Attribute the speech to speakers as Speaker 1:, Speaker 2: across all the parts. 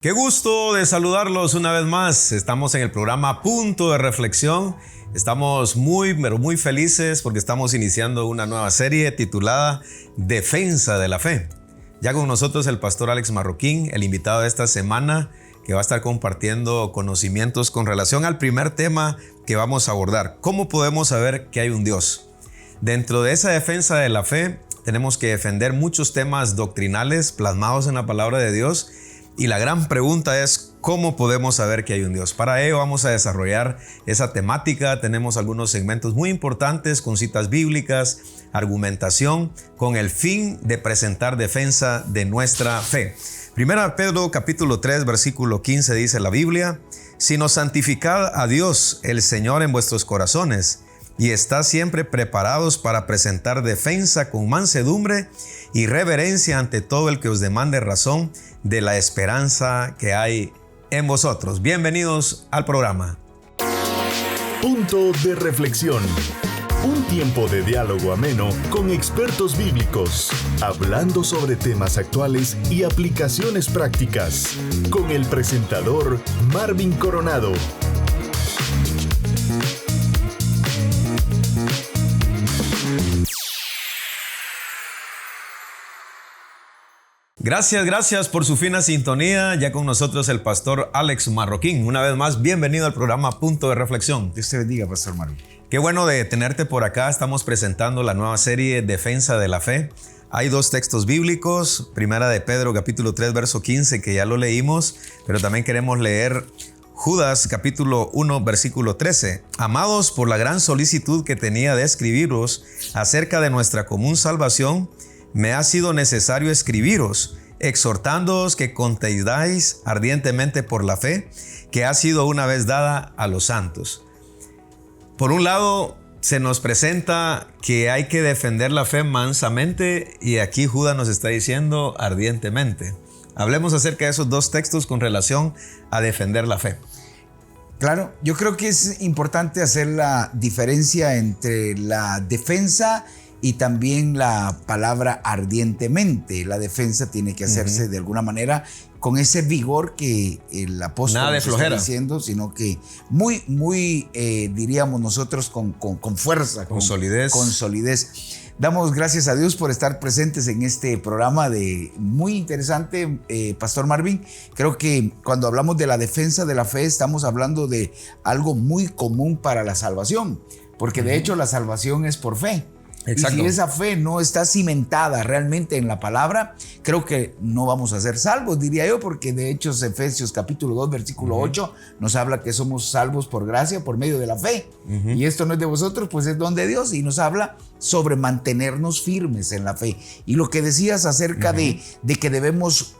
Speaker 1: Qué gusto de saludarlos una vez más. Estamos en el programa Punto de Reflexión. Estamos muy felices porque estamos iniciando una nueva serie titulada Defensa de la Fe. Ya con nosotros el pastor Alex Marroquín, el invitado de esta semana, que va a estar compartiendo conocimientos con relación al primer tema que vamos a abordar. ¿Cómo podemos saber que hay un Dios? Dentro de esa defensa de la fe, tenemos que defender muchos temas doctrinales plasmados en la palabra de Dios. Y la gran pregunta es, ¿cómo podemos saber que hay un Dios? Para ello vamos a desarrollar esa temática. Tenemos algunos segmentos muy importantes con citas bíblicas, argumentación, con el fin de presentar defensa de nuestra fe. Primera Pedro capítulo 3, versículo 15 dice la Biblia: sino santificad a Dios el Señor en vuestros corazones, y estad siempre preparados para presentar defensa con mansedumbre y reverencia ante todo el que os demande razón de la esperanza que hay en vosotros. Bienvenidos al programa.
Speaker 2: Punto de reflexión. Un tiempo de diálogo ameno con expertos bíblicos, hablando sobre temas actuales y aplicaciones prácticas, con el presentador Marvin Coronado.
Speaker 1: Gracias por su fina sintonía. Ya con nosotros el pastor Alex Marroquín. Una vez más, bienvenido al programa Punto de Reflexión.
Speaker 3: Dios te bendiga, pastor Marvin.
Speaker 1: Qué bueno de tenerte por acá. Estamos presentando la nueva serie Defensa de la Fe. Hay dos textos bíblicos. Primera de Pedro, capítulo 3, verso 15, que ya lo leímos, pero también queremos leer Judas, capítulo 1, versículo 13. Amados, por la gran solicitud que tenía de escribiros acerca de nuestra común salvación, me ha sido necesario escribiros, exhortándoos que contendáis ardientemente por la fe que ha sido una vez dada a los santos. Por un lado, se nos presenta que hay que defender la fe mansamente, y aquí Judas nos está diciendo ardientemente. Hablemos acerca de esos dos textos con relación a defender la fe.
Speaker 3: Claro, yo creo que es importante hacer la diferencia entre la defensa y también la palabra ardientemente. La defensa tiene que hacerse de alguna manera con ese vigor que el apóstol
Speaker 1: nos está
Speaker 3: diciendo, sino que muy diríamos nosotros con fuerza,
Speaker 1: con solidez.
Speaker 3: Con solidez. Damos gracias a Dios por estar presentes en este programa muy interesante, Pastor Marvin. Creo que cuando hablamos de la defensa de la fe, estamos hablando de algo muy común para la salvación, porque de hecho la salvación es por fe.
Speaker 1: Exacto.
Speaker 3: Y si esa fe no está cimentada realmente en la palabra, creo que no vamos a ser salvos, diría yo, porque de hecho Efesios capítulo 2, versículo 8 nos habla que somos salvos por gracia, por medio de la fe. Y esto no es de vosotros, pues es don de Dios, y nos habla sobre mantenernos firmes en la fe. Y lo que decías acerca de que debemos,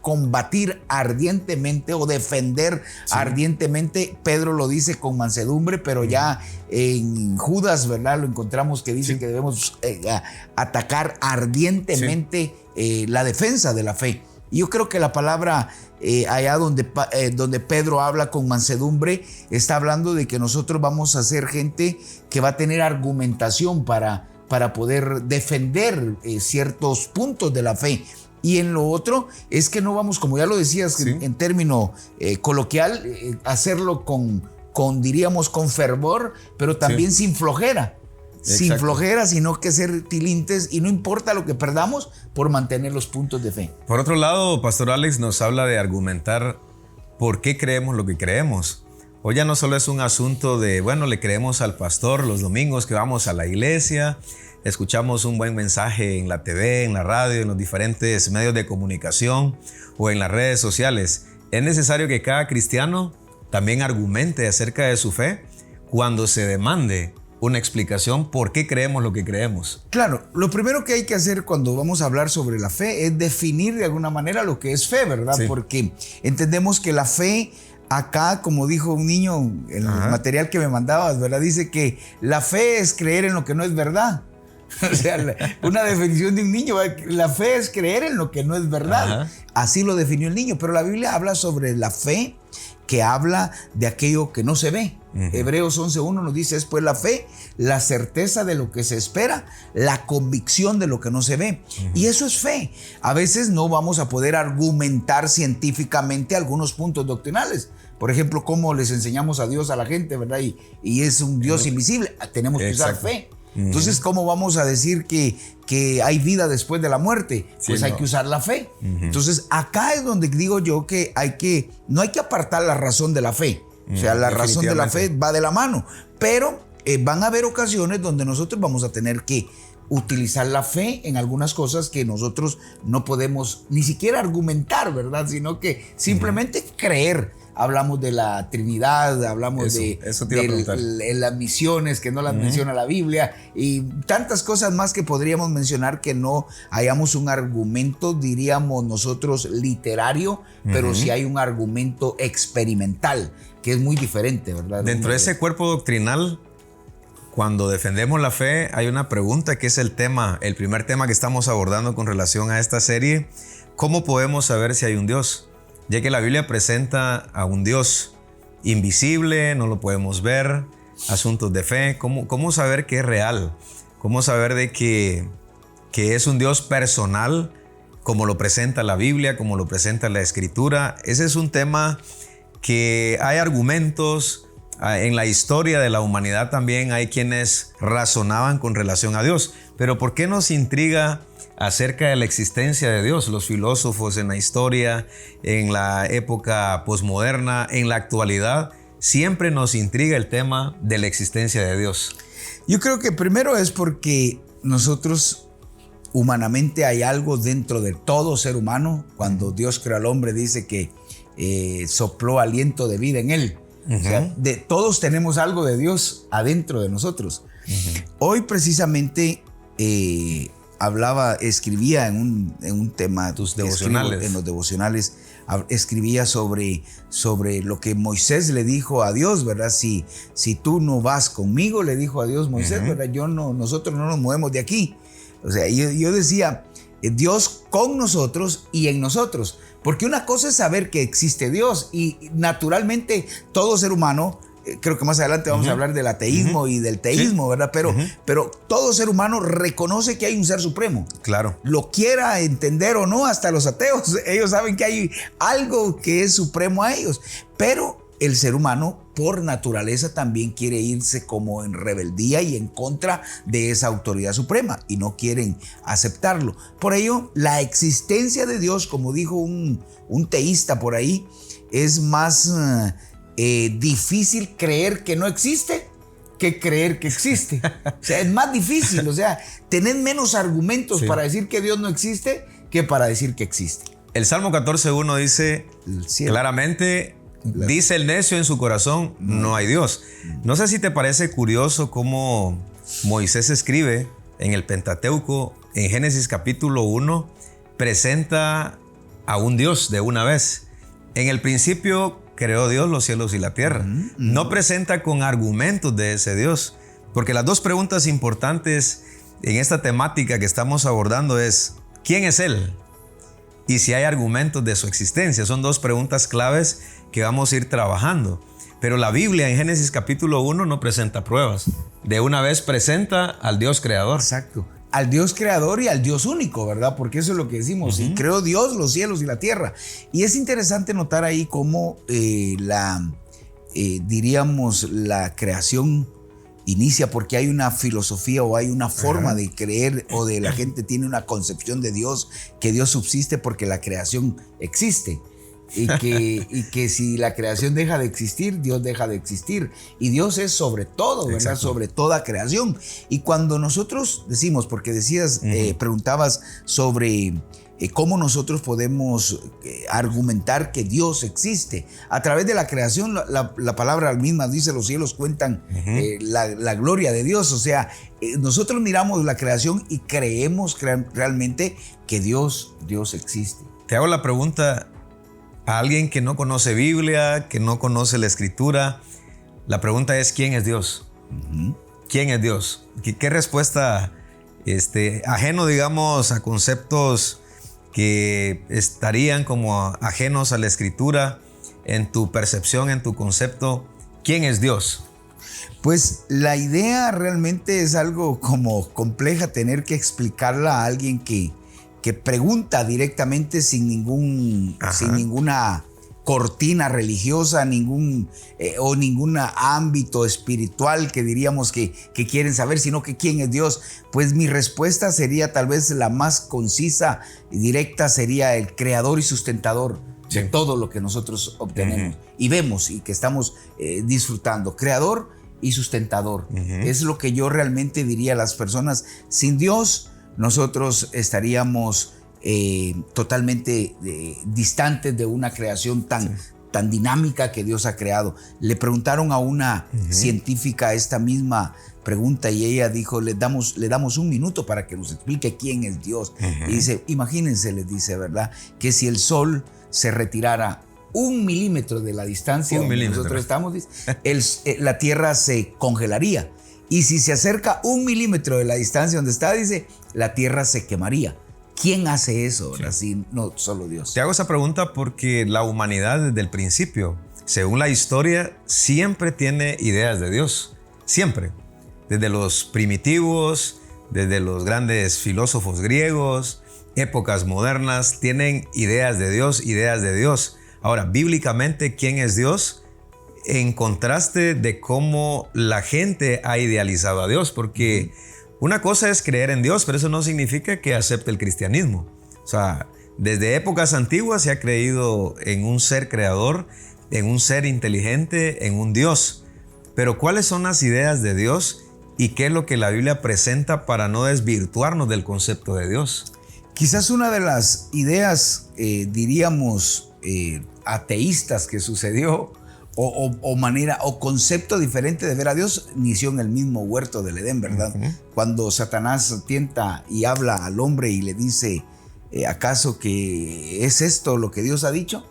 Speaker 3: combatir ardientemente o defender ardientemente, Pedro lo dice con mansedumbre, pero ya en Judas, ¿verdad? Lo encontramos que dice que debemos atacar ardientemente la defensa de la fe. Y yo creo que la palabra allá donde Pedro habla con mansedumbre, está hablando de que nosotros vamos a ser gente que va a tener argumentación para poder defender ciertos puntos de la fe. Y en lo otro es que no vamos, como ya lo decías, en término coloquial, hacerlo diríamos, con fervor, pero también sin flojera.
Speaker 1: Exacto.
Speaker 3: Sin flojera, sino que ser tilintes, y no importa lo que perdamos por mantener los puntos de fe.
Speaker 1: Por otro lado, Pastor Alex nos habla de argumentar por qué creemos lo que creemos. Hoy ya no solo es un asunto de, le creemos al pastor los domingos que vamos a la iglesia, escuchamos un buen mensaje en la TV, en la radio, en los diferentes medios de comunicación o en las redes sociales. Es necesario que cada cristiano también argumente acerca de su fe cuando se demande una explicación por qué creemos lo que creemos.
Speaker 3: Claro, lo primero que hay que hacer cuando vamos a hablar sobre la fe es definir de alguna manera lo que es fe, ¿verdad? Sí. Porque entendemos que la fe, acá, como dijo un niño en el material que me mandabas, ¿verdad? Dice que la fe es creer en lo que no es verdad. O sea, una definición de un niño, la fe es creer en lo que no es verdad. Así lo definió el niño, pero la Biblia habla sobre la fe que habla de aquello que no se ve. Hebreos 11:1 nos dice, es pues la fe, la certeza de lo que se espera, la convicción de lo que no se ve. Y eso es fe. A veces no vamos a poder argumentar científicamente algunos puntos doctrinales. Por ejemplo, cómo les enseñamos a Dios a la gente, ¿verdad? Y es un Dios invisible. Tenemos que usar fe. Entonces, ¿cómo vamos a decir que hay vida después de la muerte? Pues hay que usar la fe. Entonces, acá es donde digo yo que no hay que apartar la razón de la fe. O sea, la razón de la fe va de la mano. Pero van a haber ocasiones donde nosotros vamos a tener que utilizar la fe en algunas cosas que nosotros no podemos ni siquiera argumentar, ¿verdad? Sino que simplemente creer. Hablamos de la Trinidad, hablamos de las misiones que no las menciona la Biblia y tantas cosas más que podríamos mencionar que no hayamos un argumento, diríamos nosotros, literario, pero sí hay un argumento experimental, que es muy diferente, ¿verdad?
Speaker 1: Dentro de ese cuerpo doctrinal, cuando defendemos la fe, hay una pregunta que es el primer tema que estamos abordando con relación a esta serie. ¿Cómo podemos saber si hay un Dios? Ya que la Biblia presenta a un Dios invisible, no lo podemos ver, asuntos de fe. ¿Cómo saber que es real? ¿Cómo saber de que es un Dios personal, como lo presenta la Biblia, como lo presenta la Escritura? Ese es un tema que hay argumentos. En la historia de la humanidad también hay quienes razonaban con relación a Dios. Pero ¿por qué nos intriga acerca de la existencia de Dios? Los filósofos en la historia, en la época posmoderna, en la actualidad, siempre nos intriga el tema de la existencia de Dios.
Speaker 3: Yo creo que primero es porque nosotros humanamente hay algo dentro de todo ser humano. Cuando Dios creó al hombre dice que sopló aliento de vida en él. O sea, todos tenemos algo de Dios adentro de nosotros. Hoy precisamente escribía en un tema,
Speaker 1: tus devocionales.
Speaker 3: En los devocionales, escribía sobre lo que Moisés le dijo a Dios, ¿verdad? Si tú no vas conmigo, le dijo a Dios Moisés, ¿verdad? Nosotros no nos movemos de aquí. O sea, yo decía, Dios con nosotros y en nosotros. Porque una cosa es saber que existe Dios y naturalmente todo ser humano, creo que más adelante vamos a hablar del ateísmo y del teísmo, ¿verdad? Pero todo ser humano reconoce que hay un ser supremo.
Speaker 1: Claro.
Speaker 3: Lo quiera entender o no, hasta los ateos, ellos saben que hay algo que es supremo a ellos. Pero el ser humano, por naturaleza, también quiere irse como en rebeldía y en contra de esa autoridad suprema y no quieren aceptarlo. Por ello, la existencia de Dios, como dijo un teísta por ahí, es más difícil creer que no existe que creer que existe. O sea, es más difícil. O sea, tenés menos argumentos para decir que Dios no existe que para decir que existe.
Speaker 1: El Salmo 14:1 dice claramente... Dice el necio en su corazón, no hay Dios. No sé si te parece curioso cómo Moisés escribe en el Pentateuco, en Génesis capítulo 1, presenta a un Dios de una vez. En el principio creó Dios los cielos y la tierra. No presenta con argumentos de ese Dios. Porque las dos preguntas importantes en esta temática que estamos abordando es, ¿quién es Él? Y si hay argumentos de su existencia. Son dos preguntas claves que vamos a ir trabajando. Pero la Biblia en Génesis capítulo 1 no presenta pruebas. De una vez presenta al Dios creador.
Speaker 3: Exacto. Al Dios creador y al Dios único, ¿verdad? Porque eso es lo que decimos. Y creó Dios los cielos y la tierra. Y es interesante notar ahí cómo diríamos, la creación inicia porque hay una filosofía o hay una forma de creer o de la gente tiene una concepción de Dios, que Dios subsiste porque la creación existe. Y que si la creación deja de existir, Dios deja de existir. Y Dios es sobre todo, ¿verdad? Exacto. Sobre toda creación. Y cuando nosotros decimos, porque decías, preguntabas sobre cómo nosotros podemos argumentar que Dios existe. A través de la creación, la palabra misma dice, los cielos cuentan la gloria de Dios. O sea, nosotros miramos la creación y creemos realmente que Dios existe.
Speaker 1: Te hago la pregunta a alguien que no conoce Biblia, que no conoce la Escritura. La pregunta es, ¿quién es Dios? ¿Quién es Dios? ¿Qué respuesta, ajeno, digamos, a conceptos que estarían como ajenos a la Escritura, en tu percepción, en tu concepto, ¿Quién es Dios?
Speaker 3: Pues la idea realmente es algo como compleja, tener que explicarla a alguien que pregunta directamente sin ninguna cortina religiosa, ningún ámbito espiritual que diríamos que quieren saber, sino que quién es Dios. Pues mi respuesta sería tal vez la más concisa y directa, sería el creador y sustentador de todo lo que nosotros obtenemos y vemos y que estamos disfrutando. Creador y sustentador. Es lo que yo realmente diría a las personas. Sin Dios, nosotros estaríamos totalmente distantes de una creación tan dinámica que Dios ha creado. Le preguntaron a una científica esta misma pregunta y ella dijo, le damos un minuto para que nos explique quién es Dios. Y dice, imagínense, les dice, ¿verdad?, que si el sol se retirara 1 milímetro de la distancia donde nosotros estamos, la Tierra se congelaría. Y si se acerca 1 milímetro de la distancia donde está, dice, la Tierra se quemaría. ¿Quién hace eso? Sí. Así, no solo Dios.
Speaker 1: Te hago esa pregunta porque la humanidad desde el principio, según la historia, siempre tiene ideas de Dios. Siempre. Desde los primitivos, desde los grandes filósofos griegos, épocas modernas, tienen ideas de Dios. Ahora, bíblicamente, ¿quién es Dios? En contraste de cómo la gente ha idealizado a Dios, porque una cosa es creer en Dios, pero eso no significa que acepte el cristianismo. O sea, desde épocas antiguas se ha creído en un ser creador, en un ser inteligente, en un Dios. Pero ¿cuáles son las ideas de Dios y qué es lo que la Biblia presenta para no desvirtuarnos del concepto de Dios?
Speaker 3: Quizás una de las ideas, diríamos, ateístas que sucedió, o concepto diferente de ver a Dios, inició en el mismo huerto del Edén, ¿verdad? Cuando Satanás tienta y habla al hombre y le dice, ¿acaso que es esto lo que Dios ha dicho?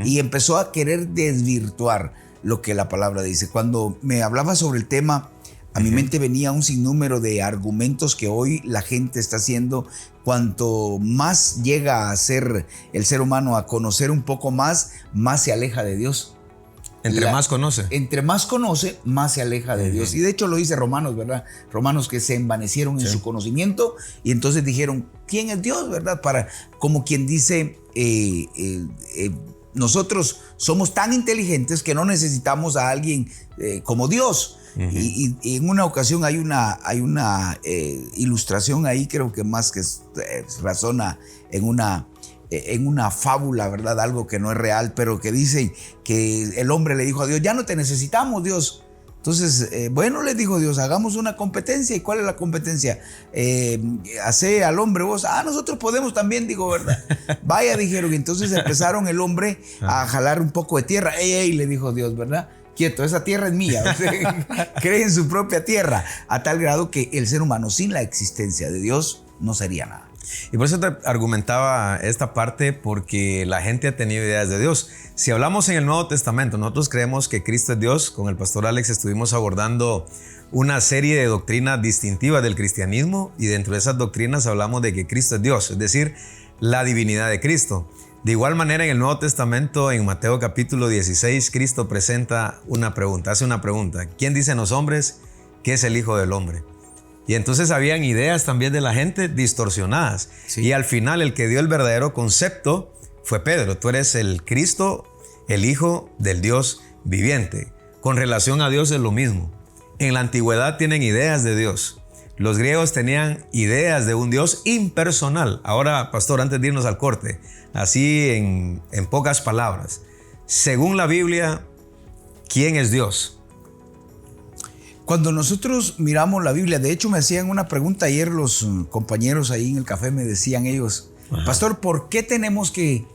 Speaker 3: Y empezó a querer desvirtuar lo que la palabra dice. Cuando me hablaba sobre el tema, a mi mente venía un sinnúmero de argumentos que hoy la gente está haciendo. Cuanto más llega a ser el ser humano, a conocer un poco más se aleja de Dios.
Speaker 1: Entre más conoce,
Speaker 3: más se aleja de Dios. Y de hecho lo dice Romanos, ¿verdad? Romanos, que se envanecieron en su conocimiento y entonces dijeron, ¿quién es Dios, verdad? Como quien dice, nosotros somos tan inteligentes que no necesitamos a alguien como Dios. Y en una ocasión hay una ilustración ahí, creo que más que razona en una fábula, ¿verdad? Algo que no es real, pero que dice que el hombre le dijo a Dios, ya no te necesitamos, Dios. Entonces, bueno, le dijo Dios, hagamos una competencia. ¿Y cuál es la competencia? Hace al hombre vos. Nosotros podemos también, digo, ¿verdad? Vaya, dijeron. Y entonces empezaron el hombre a jalar un poco de tierra. ¡Ey, le dijo Dios, ¿verdad? Quieto, esa tierra es mía. Cree en su propia tierra, a tal grado que el ser humano sin la existencia de Dios no sería nada.
Speaker 1: Y por eso te argumentaba esta parte, porque la gente ha tenido ideas de Dios. Si hablamos en el Nuevo Testamento, nosotros creemos que Cristo es Dios. Con el pastor Alex estuvimos abordando una serie de doctrinas distintivas del cristianismo y dentro de esas doctrinas hablamos de que Cristo es Dios, es decir, la divinidad de Cristo. De igual manera, en el Nuevo Testamento, en Mateo capítulo 16, Cristo presenta una pregunta, hace una pregunta. ¿Quién dicen los hombres que es el Hijo del Hombre? Y entonces habían ideas también de la gente distorsionadas. Sí. Y al final el que dio el verdadero concepto fue Pedro. Tú eres el Cristo, el Hijo del Dios viviente. Con relación a Dios es lo mismo. En la antigüedad tienen ideas de Dios. Los griegos tenían ideas de un Dios impersonal. Ahora, pastor, antes de irnos al corte, así en pocas palabras, según la Biblia, ¿quién es Dios?
Speaker 3: Cuando nosotros miramos la Biblia, de hecho me hacían una pregunta ayer los compañeros ahí en el café, me decían ellos, pastor, ¿por qué tenemos que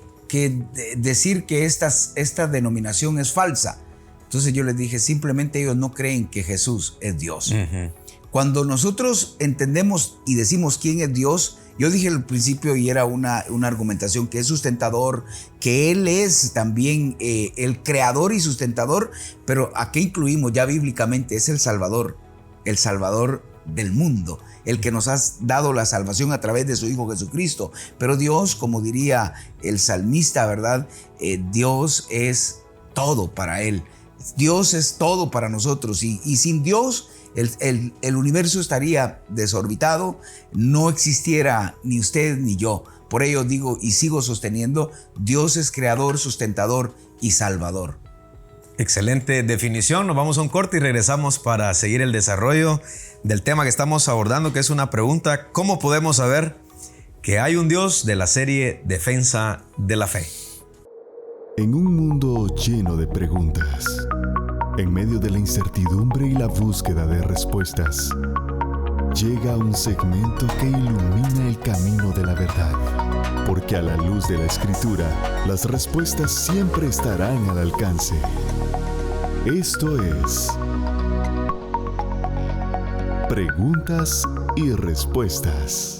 Speaker 3: decir que esta denominación es falsa? Entonces yo les dije, simplemente ellos no creen que Jesús es Dios. Cuando nosotros entendemos y decimos quién es Dios, yo dije al principio, y era una argumentación, que es sustentador, que Él es también el creador y sustentador, pero ¿a qué incluimos ya bíblicamente? Es el Salvador del mundo, el que nos ha dado la salvación a través de su Hijo Jesucristo. Pero Dios, como diría el salmista, ¿verdad? Dios es todo para Él. Dios es todo para nosotros y sin Dios el universo estaría desorbitado, no existiera ni usted ni yo. Por ello digo y sigo sosteniendo, Dios es creador, sustentador y salvador.
Speaker 1: Excelente definición. Nos vamos a un corte y regresamos para seguir el desarrollo del tema que estamos abordando, que es una pregunta: ¿cómo podemos saber que hay un Dios? De la serie Defensa de la Fe.
Speaker 2: En un mundo lleno de preguntas, en medio de la incertidumbre y la búsqueda de respuestas, llega un segmento que ilumina el camino de la verdad. Porque a la luz de la Escritura, las respuestas siempre estarán al alcance. Esto es Preguntas y Respuestas.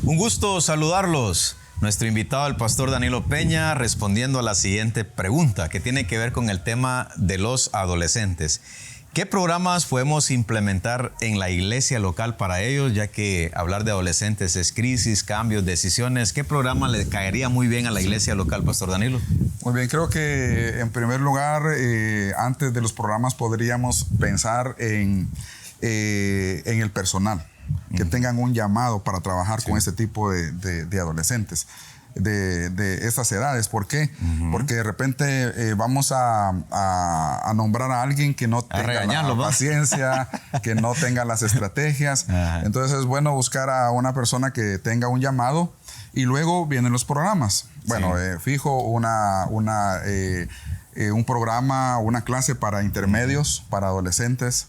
Speaker 1: Un gusto saludarlos. Nuestro invitado, el pastor Danilo Peña, respondiendo a la siguiente pregunta que tiene que ver con el tema de los adolescentes. ¿Qué programas podemos implementar en la iglesia local para ellos? Ya que hablar de adolescentes es crisis, cambios, decisiones. ¿Qué programa le caería muy bien a la iglesia local, pastor Danilo?
Speaker 4: Muy bien, creo que en primer lugar, antes de los programas podríamos pensar en el personal, que tengan un llamado para trabajar con este tipo de adolescentes de estas edades. ¿Por qué? Porque de repente vamos a nombrar a alguien que no tenga la paciencia, que no tenga las estrategias. Entonces es bueno buscar a una persona que tenga un llamado y luego vienen los programas. Bueno, fijo un programa, una clase para intermedios, para adolescentes,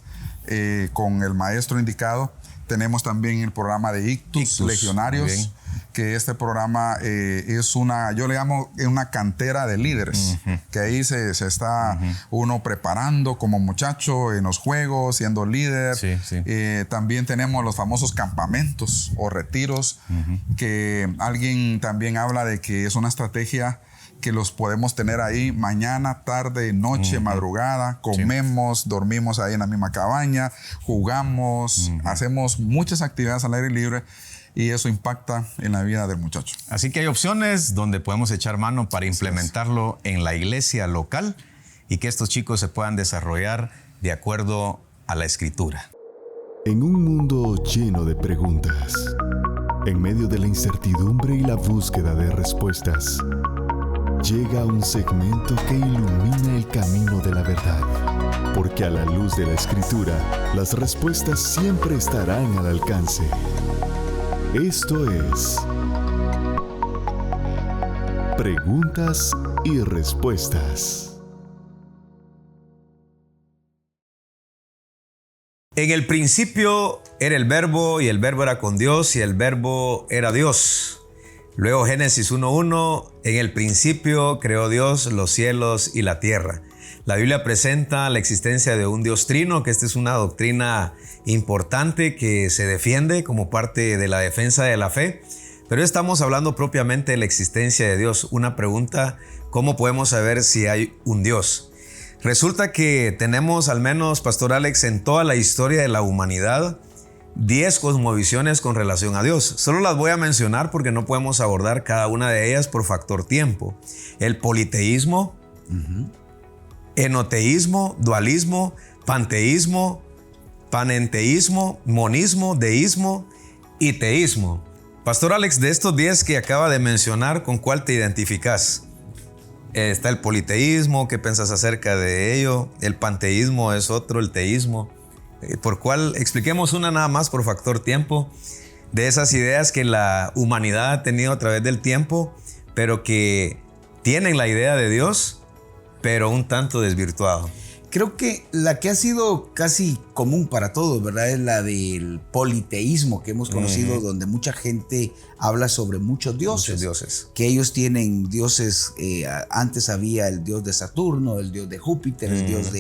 Speaker 4: con el maestro indicado. Tenemos también el programa de Ictus Legionarios, que este programa es yo le llamo una cantera de líderes, que ahí se está uno preparando como muchacho en los juegos, siendo líder. También tenemos los famosos campamentos o retiros, que alguien también habla de que es una estrategia que los podemos tener ahí mañana, tarde, noche, madrugada, comemos, dormimos ahí en la misma cabaña, jugamos, hacemos muchas actividades al aire libre y eso impacta en la vida del muchacho.
Speaker 1: Así que hay opciones donde podemos echar mano para implementarlo en la iglesia local y que estos chicos se puedan desarrollar de acuerdo a la Escritura.
Speaker 2: En un mundo lleno de preguntas, en medio de la incertidumbre y la búsqueda de respuestas, llega un segmento que ilumina el camino de la verdad. Porque a la luz de la Escritura, las respuestas siempre estarán al alcance. Esto es Preguntas y Respuestas.
Speaker 1: En el principio era el Verbo, y el Verbo era con Dios, y el Verbo era Dios. Luego Génesis 1:1, en el principio creó Dios los cielos y la tierra. La Biblia presenta la existencia de un Dios trino, que esta es una doctrina importante que se defiende como parte de la defensa de la fe. Pero estamos hablando propiamente de la existencia de Dios. Una pregunta: ¿cómo podemos saber si hay un Dios? Resulta que tenemos, al menos, Pastor Alex, en toda la historia de la humanidad, 10 cosmovisiones con relación a Dios. Solo las voy a mencionar porque no podemos abordar cada una de ellas por factor tiempo. El politeísmo, enoteísmo, dualismo, panteísmo, panenteísmo, monismo, deísmo y teísmo. Pastor Alex, de estos 10 que acaba de mencionar, ¿con cuál te identificas? Está el politeísmo, ¿qué piensas acerca de ello? El panteísmo es otro, el teísmo. ¿Por cuál? Expliquemos una nada más por factor tiempo, de esas ideas que la humanidad ha tenido a través del tiempo, pero que tienen la idea de Dios, pero un tanto desvirtuado.
Speaker 3: Creo que la que ha sido casi común para todos, ¿verdad? Es la del politeísmo que hemos conocido, donde mucha gente habla sobre muchos dioses. Que ellos tienen dioses, antes había el dios de Saturno, el dios de Júpiter, el dios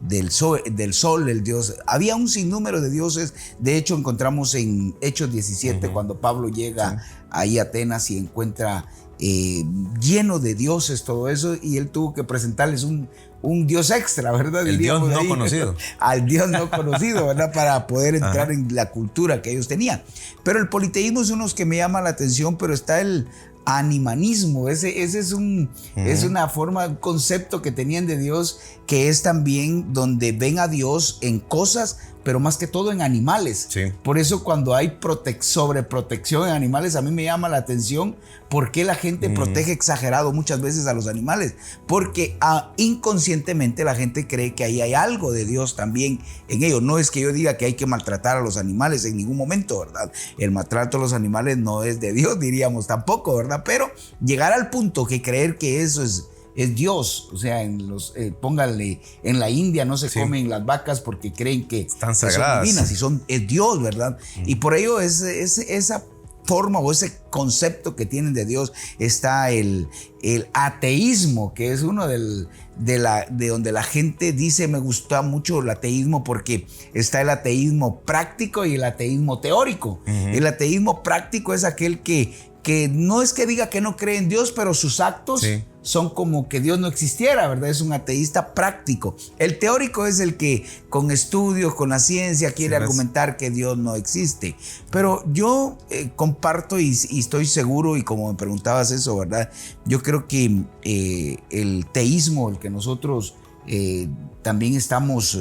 Speaker 3: del sol, el dios... Había un sinnúmero de dioses. De hecho, encontramos en Hechos 17, cuando Pablo llega ahí a Atenas y encuentra... lleno de dioses, todo eso, y él tuvo que presentarles un Dios extra, ¿verdad?
Speaker 1: El Dios no
Speaker 3: ahí,
Speaker 1: conocido.
Speaker 3: Al Dios no conocido, ¿verdad? Para poder entrar en la cultura que ellos tenían. Pero el politeísmo es uno que me llama la atención, pero está el animanismo. Ese es una forma, un concepto que tenían de Dios, que es también donde ven a Dios en cosas, pero más que todo en animales.
Speaker 1: Sí.
Speaker 3: Por eso cuando hay sobreprotección en animales, a mí me llama la atención por qué la gente protege exagerado muchas veces a los animales. Porque inconscientemente la gente cree que ahí hay algo de Dios también en ellos. No es que yo diga que hay que maltratar a los animales en ningún momento, ¿verdad? El maltrato a los animales no es de Dios, diríamos tampoco, ¿verdad? Pero llegar al punto que creer que eso es Dios, o sea, póngale, en la India no se comen las vacas porque creen que
Speaker 1: están sagradas,
Speaker 3: son divinas, es Dios, ¿verdad? Y por ello esa forma o ese concepto que tienen de Dios está el ateísmo, que es uno de donde la gente dice, me gusta mucho el ateísmo porque está el ateísmo práctico y el ateísmo teórico. El ateísmo práctico es aquel que no es que diga que no cree en Dios, pero sus actos son como que Dios no existiera, ¿verdad? Es un ateísta práctico. El teórico es el que con estudios, con la ciencia quiere argumentar que Dios no existe. Pero yo comparto y estoy seguro, y como me preguntabas eso, ¿verdad? Yo creo que el teísmo, el que nosotros también estamos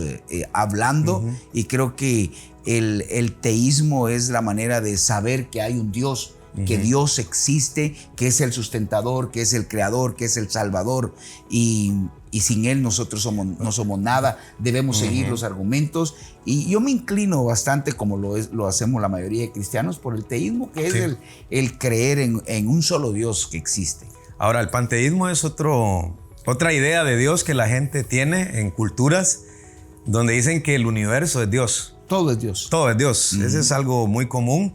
Speaker 3: hablando, y creo que el teísmo es la manera de saber que hay un Dios, que Dios existe, que es el sustentador, que es el creador, que es el salvador, y sin Él nosotros no somos nada. Debemos seguir los argumentos, y yo me inclino bastante, como lo hacemos la mayoría de cristianos, por el teísmo, que es el creer en un solo Dios que existe.
Speaker 1: Ahora, el panteísmo es otra idea de Dios que la gente tiene en culturas donde dicen que el universo es Dios.
Speaker 3: Todo es Dios.
Speaker 1: Todo es Dios. Ese es algo muy común.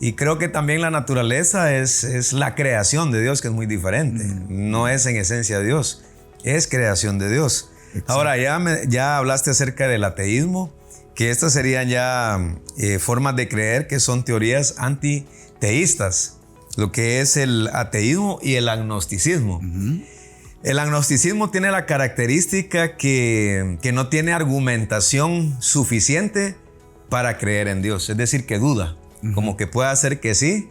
Speaker 1: Y creo que también la naturaleza es la creación de Dios, que es muy diferente. No es en esencia Dios, es creación de Dios. Exacto. Ahora, ya hablaste acerca del ateísmo, que estas serían ya formas de creer que son teorías antiteístas, lo que es el ateísmo y el agnosticismo. El agnosticismo tiene la característica que no tiene argumentación suficiente para creer en Dios, es decir, que duda. Como que puede hacer que sí,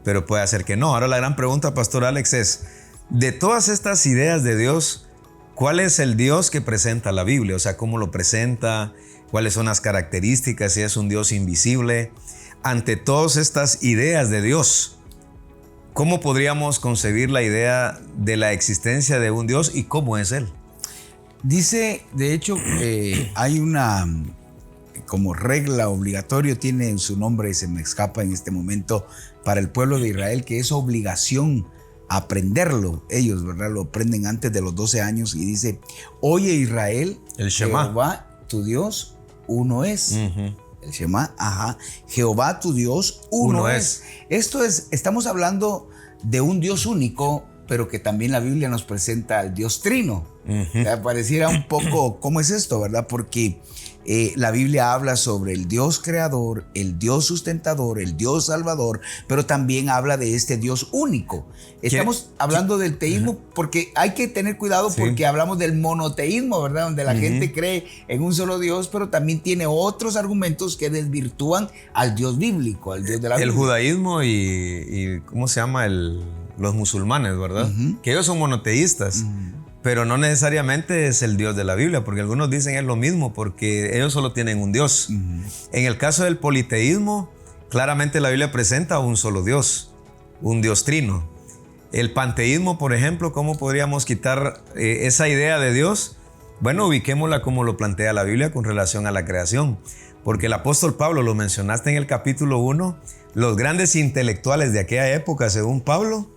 Speaker 1: pero puede hacer que no. Ahora la gran pregunta, Pastor Alex, es, de todas estas ideas de Dios, ¿cuál es el Dios que presenta la Biblia? O sea, ¿cómo lo presenta? ¿Cuáles son las características? Si es un Dios invisible. Ante todas estas ideas de Dios, ¿cómo podríamos concebir la idea de la existencia de un Dios y cómo es Él?
Speaker 3: Dice, de hecho, hay una... como regla obligatorio, tiene en su nombre, y se me escapa en este momento, para el pueblo de Israel, que es obligación aprenderlo. Ellos, ¿verdad? Lo aprenden antes de los 12 años, y dice, oye Israel,
Speaker 1: el Shema.
Speaker 3: Jehová tu Dios uno es. El Shema, Jehová tu Dios uno es. Esto es, estamos hablando de un Dios único, pero que también la Biblia nos presenta al Dios trino. Pareciera un poco, ¿cómo es esto, verdad? Porque la Biblia habla sobre el Dios creador, el Dios sustentador, el Dios salvador, pero también habla de este Dios único. Estamos hablando del teísmo porque hay que tener cuidado, porque hablamos del monoteísmo, ¿verdad? Donde la gente cree en un solo Dios, pero también tiene otros argumentos que desvirtúan al Dios bíblico, al Dios de la Biblia.
Speaker 1: El judaísmo y ¿cómo se llama? Los musulmanes, ¿verdad? Que ellos son monoteístas. Pero no necesariamente es el Dios de la Biblia, porque algunos dicen es lo mismo, porque ellos solo tienen un Dios. En el caso del politeísmo, claramente la Biblia presenta un solo Dios, un Dios trino. El panteísmo, por ejemplo, ¿cómo podríamos quitar esa idea de Dios? Bueno, ubiquémosla como lo plantea la Biblia con relación a la creación. Porque el apóstol Pablo, lo mencionaste en el capítulo 1, los grandes intelectuales de aquella época, según Pablo,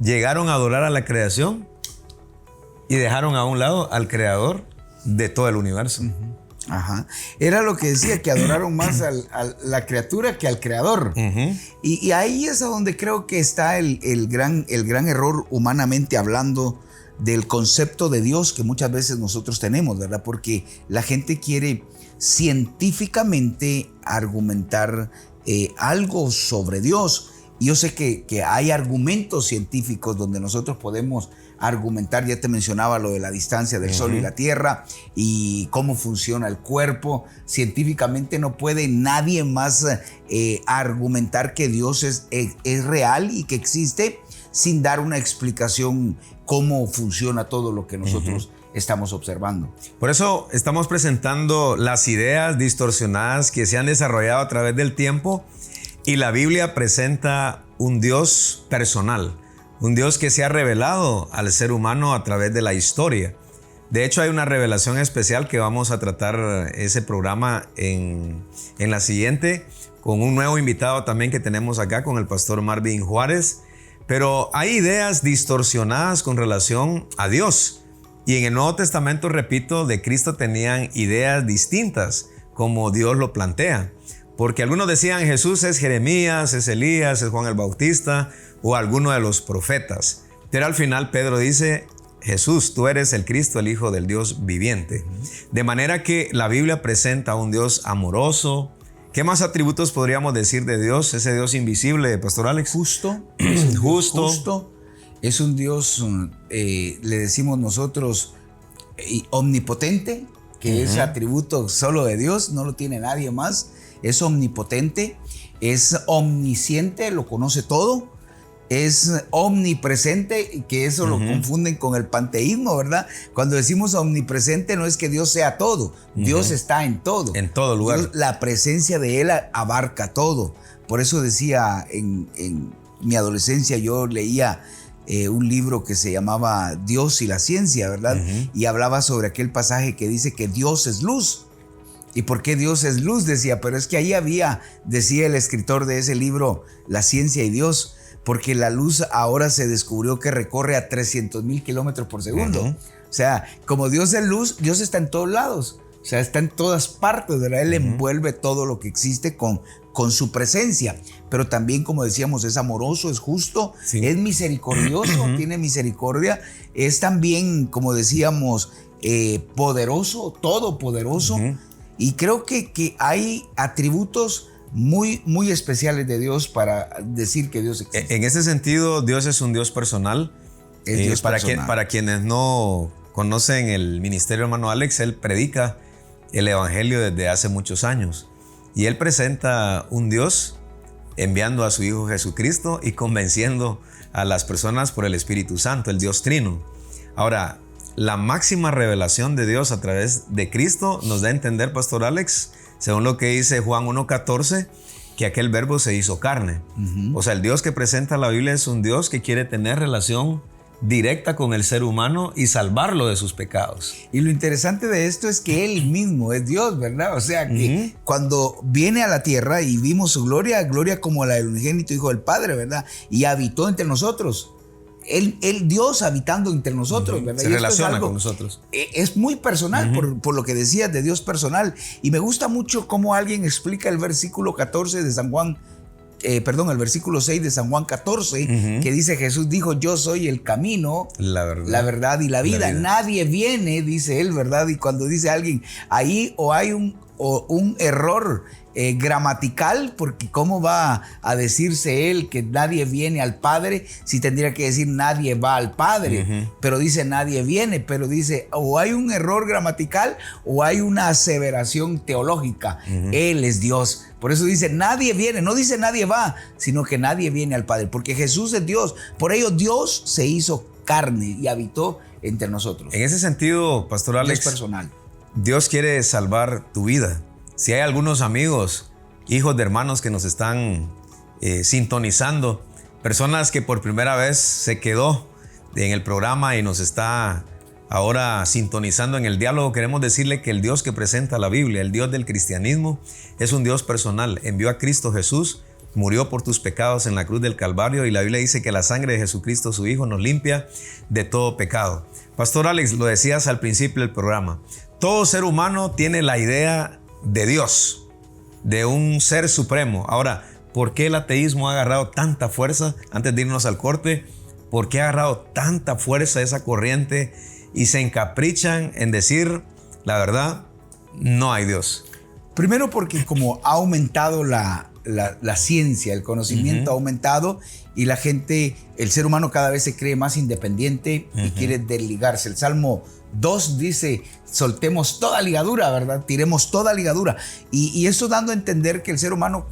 Speaker 1: llegaron a adorar a la creación y dejaron a un lado al creador de todo el universo.
Speaker 3: Era lo que decía, que adoraron más a la criatura que al creador. Y ahí es a donde creo que está el gran error, humanamente hablando, del concepto de Dios que muchas veces nosotros tenemos, ¿verdad? Porque la gente quiere científicamente argumentar algo sobre Dios. Y yo sé que hay argumentos científicos donde nosotros podemos argumentar, ya te mencionaba lo de la distancia del Sol y la Tierra y cómo funciona el cuerpo. Científicamente no puede nadie más argumentar que Dios es real y que existe sin dar una explicación cómo funciona todo lo que nosotros estamos observando.
Speaker 1: Por eso estamos presentando las ideas distorsionadas que se han desarrollado a través del tiempo, y la Biblia presenta un Dios personal, un Dios que se ha revelado al ser humano a través de la historia. De hecho, hay una revelación especial que vamos a tratar ese programa en la siguiente, con un nuevo invitado también que tenemos acá, con el pastor Marvin Juárez. Pero hay ideas distorsionadas con relación a Dios. Y en el Nuevo Testamento, repito, de Cristo tenían ideas distintas, como Dios lo plantea. Porque algunos decían Jesús es Jeremías, es Elías, es Juan el Bautista o alguno de los profetas. Pero al final Pedro dice, Jesús, tú eres el Cristo, el Hijo del Dios viviente. De manera que la Biblia presenta a un Dios amoroso. ¿Qué más atributos podríamos decir de Dios? Ese Dios invisible, Pastor Alex.
Speaker 3: Justo. Es un Dios, le decimos nosotros, omnipotente, que ese atributo solo de Dios, no lo tiene nadie más. Es omnipotente, es omnisciente, lo conoce todo. Es omnipresente, que eso lo confunden con el panteísmo, ¿verdad? Cuando decimos omnipresente no es que Dios sea todo, Dios está en todo.
Speaker 1: En todo lugar.
Speaker 3: Dios, la presencia de Él abarca todo. Por eso decía, en mi adolescencia yo leía un libro que se llamaba Dios y la ciencia, ¿verdad? Y hablaba sobre aquel pasaje que dice que Dios es luz. ¿Y por qué Dios es luz? Decía, pero es que ahí decía el escritor de ese libro, La ciencia y Dios, porque la luz ahora se descubrió que recorre a 300,000 kilómetros por segundo. O sea, como Dios es luz, Dios está en todos lados. O sea, está en todas partes, ¿verdad? Él envuelve todo lo que existe con su presencia. Pero también, como decíamos, es amoroso, es justo, es misericordioso, tiene misericordia. Es también, como decíamos, poderoso, todopoderoso. Y creo que hay atributos muy, muy especiales de Dios para decir que Dios existe.
Speaker 1: En ese sentido, Dios es un Dios personal.
Speaker 3: Es Dios personal.
Speaker 1: Para quienes no conocen el ministerio hermano Alex, él predica el evangelio desde hace muchos años. Y él presenta un Dios enviando a su Hijo Jesucristo y convenciendo a las personas por el Espíritu Santo, el Dios Trino. Ahora, la máxima revelación de Dios a través de Cristo nos da a entender, Pastor Alex, según lo que dice Juan 1:14, que aquel verbo se hizo carne. O sea, el Dios que presenta la Biblia es un Dios que quiere tener relación directa con el ser humano y salvarlo de sus pecados.
Speaker 3: Y lo interesante de esto es que Él mismo es Dios, ¿verdad? O sea, que cuando viene a la tierra y vimos su gloria como la del unigénito Hijo del Padre, ¿verdad? Y habitó entre nosotros. Él Dios habitando entre nosotros, ¿verdad?
Speaker 1: Se relaciona con nosotros.
Speaker 3: Es muy personal, por lo que decías de Dios personal. Y me gusta mucho cómo alguien explica el versículo 14 de San Juan, el versículo 6 de San Juan 14, que dice, Jesús dijo, yo soy el camino, la verdad y la vida. Nadie viene, dice él, ¿verdad? Y cuando dice alguien, ahí o hay un error gramatical, porque cómo va a decirse él que nadie viene al Padre si tendría que decir nadie va al Padre, pero dice nadie viene, pero dice o hay un error gramatical o hay una aseveración teológica. Él es Dios, por eso dice nadie viene, no dice nadie va, sino que nadie viene al Padre, porque Jesús es Dios. Por ello Dios se hizo carne y habitó entre nosotros.
Speaker 1: En ese sentido, Pastor Alex,
Speaker 3: Dios personal.
Speaker 1: Dios quiere salvar tu vida. Si hay algunos amigos, hijos de hermanos que nos están sintonizando, personas que por primera vez se quedó en el programa y nos está ahora sintonizando en el diálogo, queremos decirle que el Dios que presenta la Biblia, el Dios del cristianismo, es un Dios personal. Envió a Cristo Jesús, murió por tus pecados en la cruz del Calvario, y la Biblia dice que la sangre de Jesucristo, su Hijo, nos limpia de todo pecado. Pastor Alex, lo decías al principio del programa, todo ser humano tiene la idea de Dios, de un ser supremo. Ahora, ¿por qué el ateísmo ha agarrado tanta fuerza? Antes de irnos al corte, ¿por qué ha agarrado tanta fuerza esa corriente y se encaprichan en decir, la verdad, no hay Dios?
Speaker 3: Primero porque como ha aumentado la la ciencia, el conocimiento ha aumentado y la gente, el ser humano cada vez se cree más independiente y quiere desligarse. El Salmo 2 dice, soltemos toda ligadura, ¿verdad? Tiremos toda ligadura. Y eso dando a entender que el ser humano,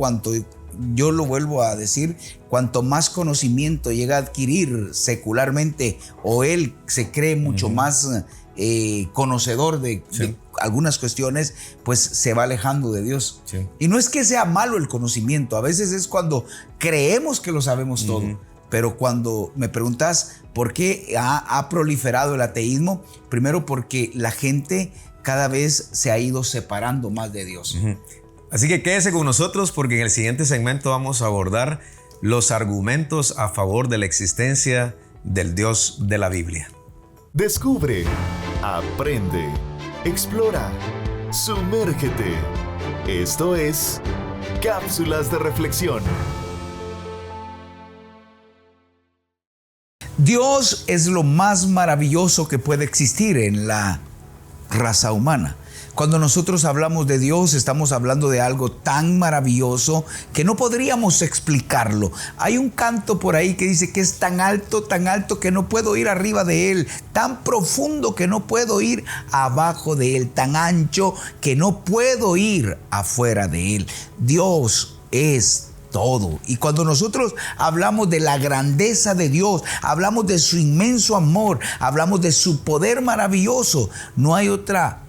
Speaker 3: yo lo vuelvo a decir, cuanto más conocimiento llega a adquirir secularmente, o él se cree mucho más conocedor de algunas cuestiones, pues se va alejando de Dios. Sí. Y no es que sea malo el conocimiento, a veces es cuando creemos que lo sabemos todo. Pero cuando me preguntas por qué ha proliferado el ateísmo, primero porque la gente cada vez se ha ido separando más de Dios.
Speaker 1: Así que quédese con nosotros porque en el siguiente segmento vamos a abordar los argumentos a favor de la existencia del Dios de la Biblia.
Speaker 2: Descubre, aprende, explora, sumérgete. Esto es Cápsulas de Reflexión.
Speaker 3: Dios es lo más maravilloso que puede existir en la raza humana. Cuando nosotros hablamos de Dios, estamos hablando de algo tan maravilloso que no podríamos explicarlo. Hay un canto por ahí que dice que es tan alto que no puedo ir arriba de él, tan profundo que no puedo ir abajo de él, tan ancho que no puedo ir afuera de él. Dios es todo. Y cuando nosotros hablamos de la grandeza de Dios, hablamos de su inmenso amor, hablamos de su poder maravilloso, no hay otra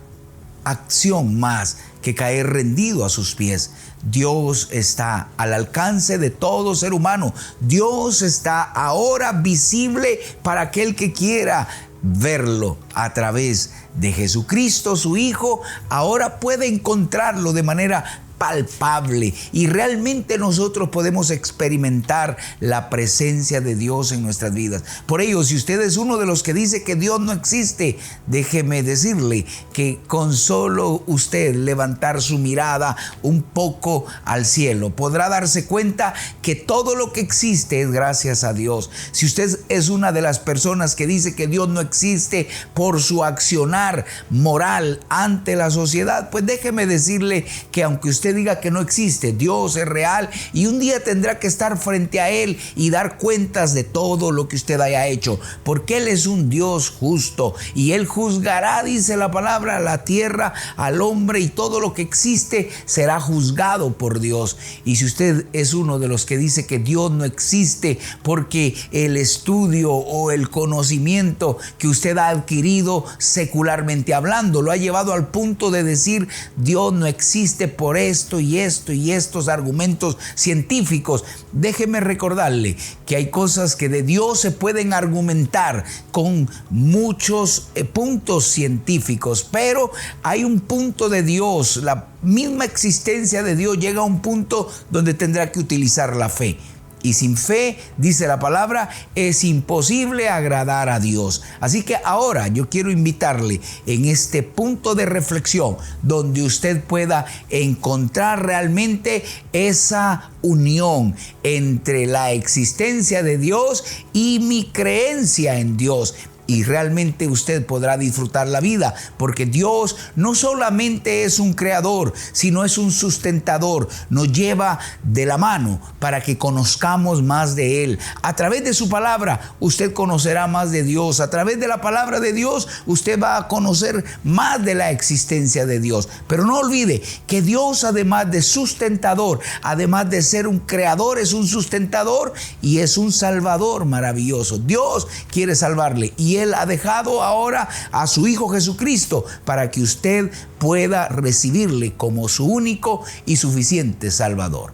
Speaker 3: acción más que caer rendido a sus pies. Dios está al alcance de todo ser humano. Dios está ahora visible para aquel que quiera verlo a través de Jesucristo, su Hijo. Ahora puede encontrarlo de manera palpable y realmente nosotros podemos experimentar la presencia de Dios en nuestras vidas. Por ello, si usted es uno de los que dice que Dios no existe, déjeme decirle que con solo usted levantar su mirada un poco al cielo, podrá darse cuenta que todo lo que existe es gracias a Dios. Si usted es una de las personas que dice que Dios no existe por su accionar moral ante la sociedad, pues déjeme decirle que aunque usted diga que no existe, Dios es real y un día tendrá que estar frente a Él y dar cuentas de todo lo que usted haya hecho, porque Él es un Dios justo y Él juzgará, dice la palabra, la tierra, al hombre, y todo lo que existe será juzgado por Dios. Y si usted es uno de los que dice que Dios no existe porque el estudio o el conocimiento que usted ha adquirido secularmente hablando lo ha llevado al punto de decir Dios no existe por esto y estos argumentos científicos, déjeme recordarle que hay cosas que de Dios se pueden argumentar con muchos puntos científicos, pero hay un punto de Dios, la misma existencia de Dios llega a un punto donde tendrá que utilizar la fe. Y sin fe, dice la palabra, es imposible agradar a Dios. Así que ahora yo quiero invitarle en este punto de reflexión donde usted pueda encontrar realmente esa unión entre la existencia de Dios y mi creencia en Dios. Y realmente usted podrá disfrutar la vida, porque Dios no solamente es un creador, sino es un sustentador. Nos lleva de la mano para que conozcamos más de Él. A través de su palabra, usted conocerá más de Dios. A través de la palabra de Dios, usted va a conocer más de la existencia de Dios. Pero no olvide que Dios, además de sustentador, además de ser un creador, es un sustentador y es un salvador maravilloso. Dios quiere salvarle y Él ha dejado ahora a su Hijo Jesucristo para que usted pueda recibirle como su único y suficiente Salvador.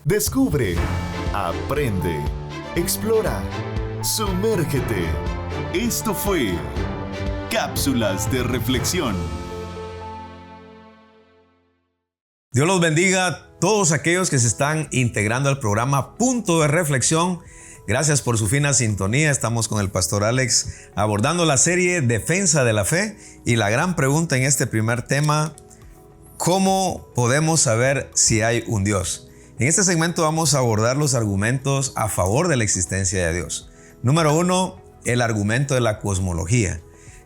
Speaker 2: Descubre, aprende, explora, sumérgete. Esto fue Cápsulas de Reflexión.
Speaker 1: Dios los bendiga a todos aquellos que se están integrando al programa Punto de Reflexión. Gracias por su fina sintonía. Estamos con el pastor Alex abordando la serie Defensa de la Fe y la gran pregunta en este primer tema: ¿cómo podemos saber si hay un Dios? En este segmento vamos a abordar los argumentos a favor de la existencia de Dios. Número 1, el argumento de la cosmología.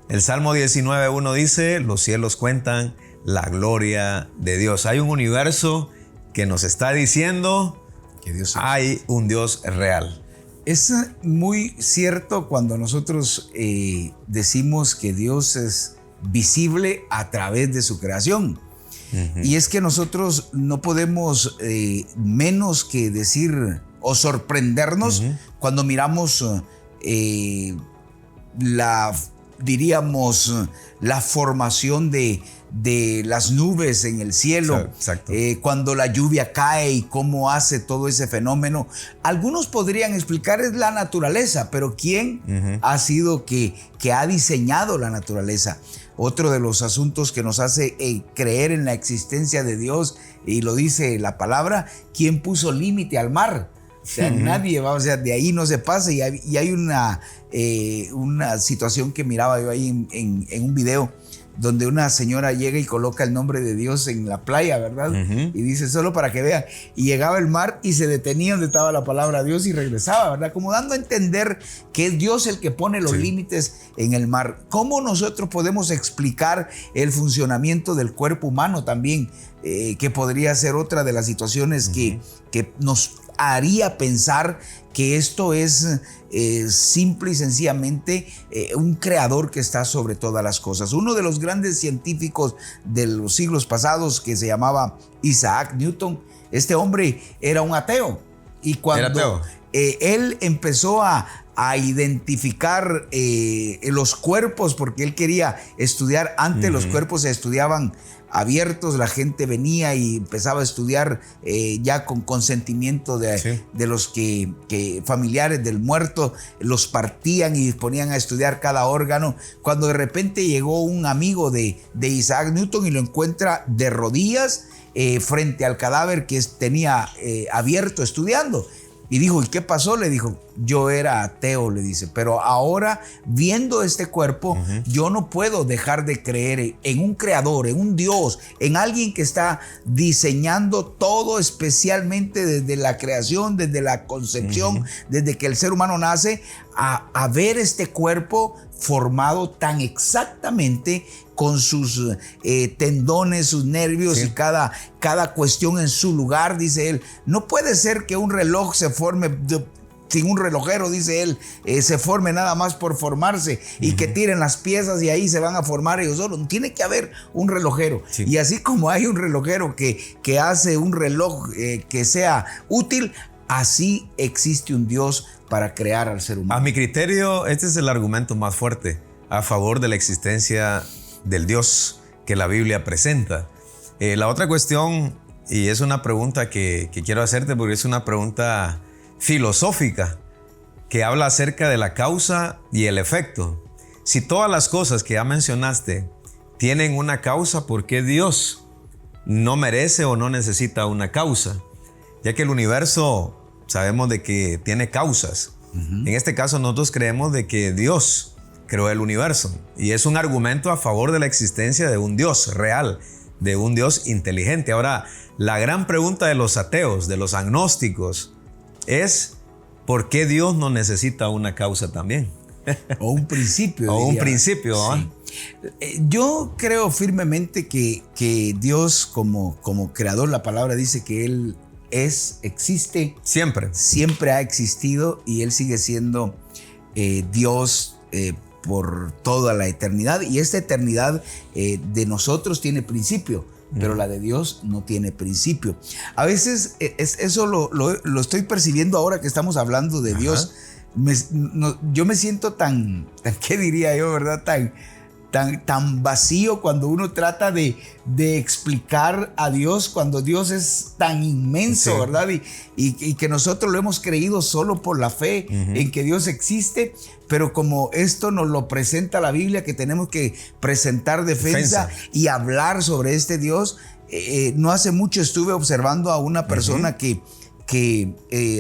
Speaker 1: El Salmo 19:1 dice: los cielos cuentan la gloria de Dios. Hay un universo que nos está diciendo
Speaker 3: Que Dios existe.
Speaker 1: hay un Dios real.
Speaker 3: Es muy cierto cuando nosotros decimos que Dios es visible a través de su creación. Y es que nosotros no podemos menos que decir o sorprendernos cuando miramos la formación de las nubes en el cielo.
Speaker 1: Exacto.
Speaker 3: Cuando la lluvia cae y cómo hace todo ese fenómeno. Algunos podrían explicar es la naturaleza, pero ¿quién ha sido que ha diseñado la naturaleza? Otro de los asuntos que nos hace creer en la existencia de Dios, y lo dice la palabra, ¿quién puso límite al mar? O sea, nadie va, o sea, de ahí no se pasa. Y hay una situación que miraba yo ahí en un video, donde una señora llega y coloca el nombre de Dios en la playa, ¿verdad? Y dice, solo para que vean. Y llegaba el mar y se detenía donde estaba la palabra Dios y regresaba, ¿verdad? Como dando a entender que es Dios el que pone los límites en el mar. ¿Cómo nosotros podemos explicar el funcionamiento del cuerpo humano también? Que podría ser otra de las situaciones que nos haría pensar que esto es simple y sencillamente un creador que está sobre todas las cosas. Uno de los grandes científicos de los siglos pasados, que se llamaba Isaac Newton, este hombre era un ateo. Y cuando él empezó a identificar los cuerpos, porque él quería estudiar, antes los cuerpos se estudiaban abiertos, la gente venía y empezaba a estudiar ya con consentimiento de los que familiares del muerto, los partían y ponían a estudiar cada órgano. Cuando de repente llegó un amigo de Isaac Newton y lo encuentra de rodillas frente al cadáver que tenía abierto estudiando. Y dijo, ¿y qué pasó? Le dijo, yo era ateo, le dice, pero ahora viendo este cuerpo, yo no puedo dejar de creer en un creador, en un Dios, en alguien que está diseñando todo, especialmente desde la creación, desde la concepción, desde que el ser humano nace, a ver este cuerpo formado tan exactamente con sus tendones, sus nervios y cada cuestión en su lugar, dice él. No puede ser que un reloj se forme sin un relojero, dice él, se forme nada más por formarse y que tiren las piezas y ahí se van a formar ellos solos. Tiene que haber un relojero. Y así como hay un relojero que hace un reloj que sea útil, así existe un Dios para crear al ser humano.
Speaker 1: A mi criterio, este es el argumento más fuerte a favor de la existencia del Dios que la Biblia presenta. La otra cuestión, y es una pregunta que quiero hacerte porque es una pregunta filosófica que habla acerca de la causa y el efecto. Si todas las cosas que ya mencionaste tienen una causa, ¿por qué Dios no merece o no necesita una causa? Ya que el universo sabemos de que tiene causas. En este caso nosotros creemos de que Dios creó el universo y es un argumento a favor de la existencia de un Dios real, de un Dios inteligente. Ahora, la gran pregunta de los ateos, de los agnósticos, es ¿por qué Dios no necesita una causa también?
Speaker 3: O un principio.
Speaker 1: O un principio, ¿no?
Speaker 3: Sí. Yo creo firmemente que Dios como creador, la palabra dice que Él existe. Siempre ha existido y Él sigue siendo Dios por toda la eternidad. Y esta eternidad de nosotros tiene principio, pero la de Dios no tiene principio. A veces eso lo estoy percibiendo ahora que estamos hablando de Dios. Yo me siento tan, ¿qué diría yo, verdad? Tan vacío cuando uno trata de explicar a Dios, cuando Dios es tan inmenso, ¿verdad? Y que nosotros lo hemos creído solo por la fe en que Dios existe, pero como esto nos lo presenta la Biblia, que tenemos que presentar defensa y hablar sobre este Dios. No hace mucho estuve observando a una persona que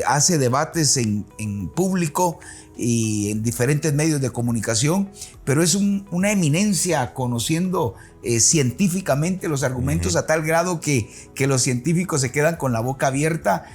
Speaker 3: hace debates en público y en diferentes medios de comunicación, pero es una eminencia conociendo científicamente los argumentos a tal grado que los científicos se quedan con la boca abierta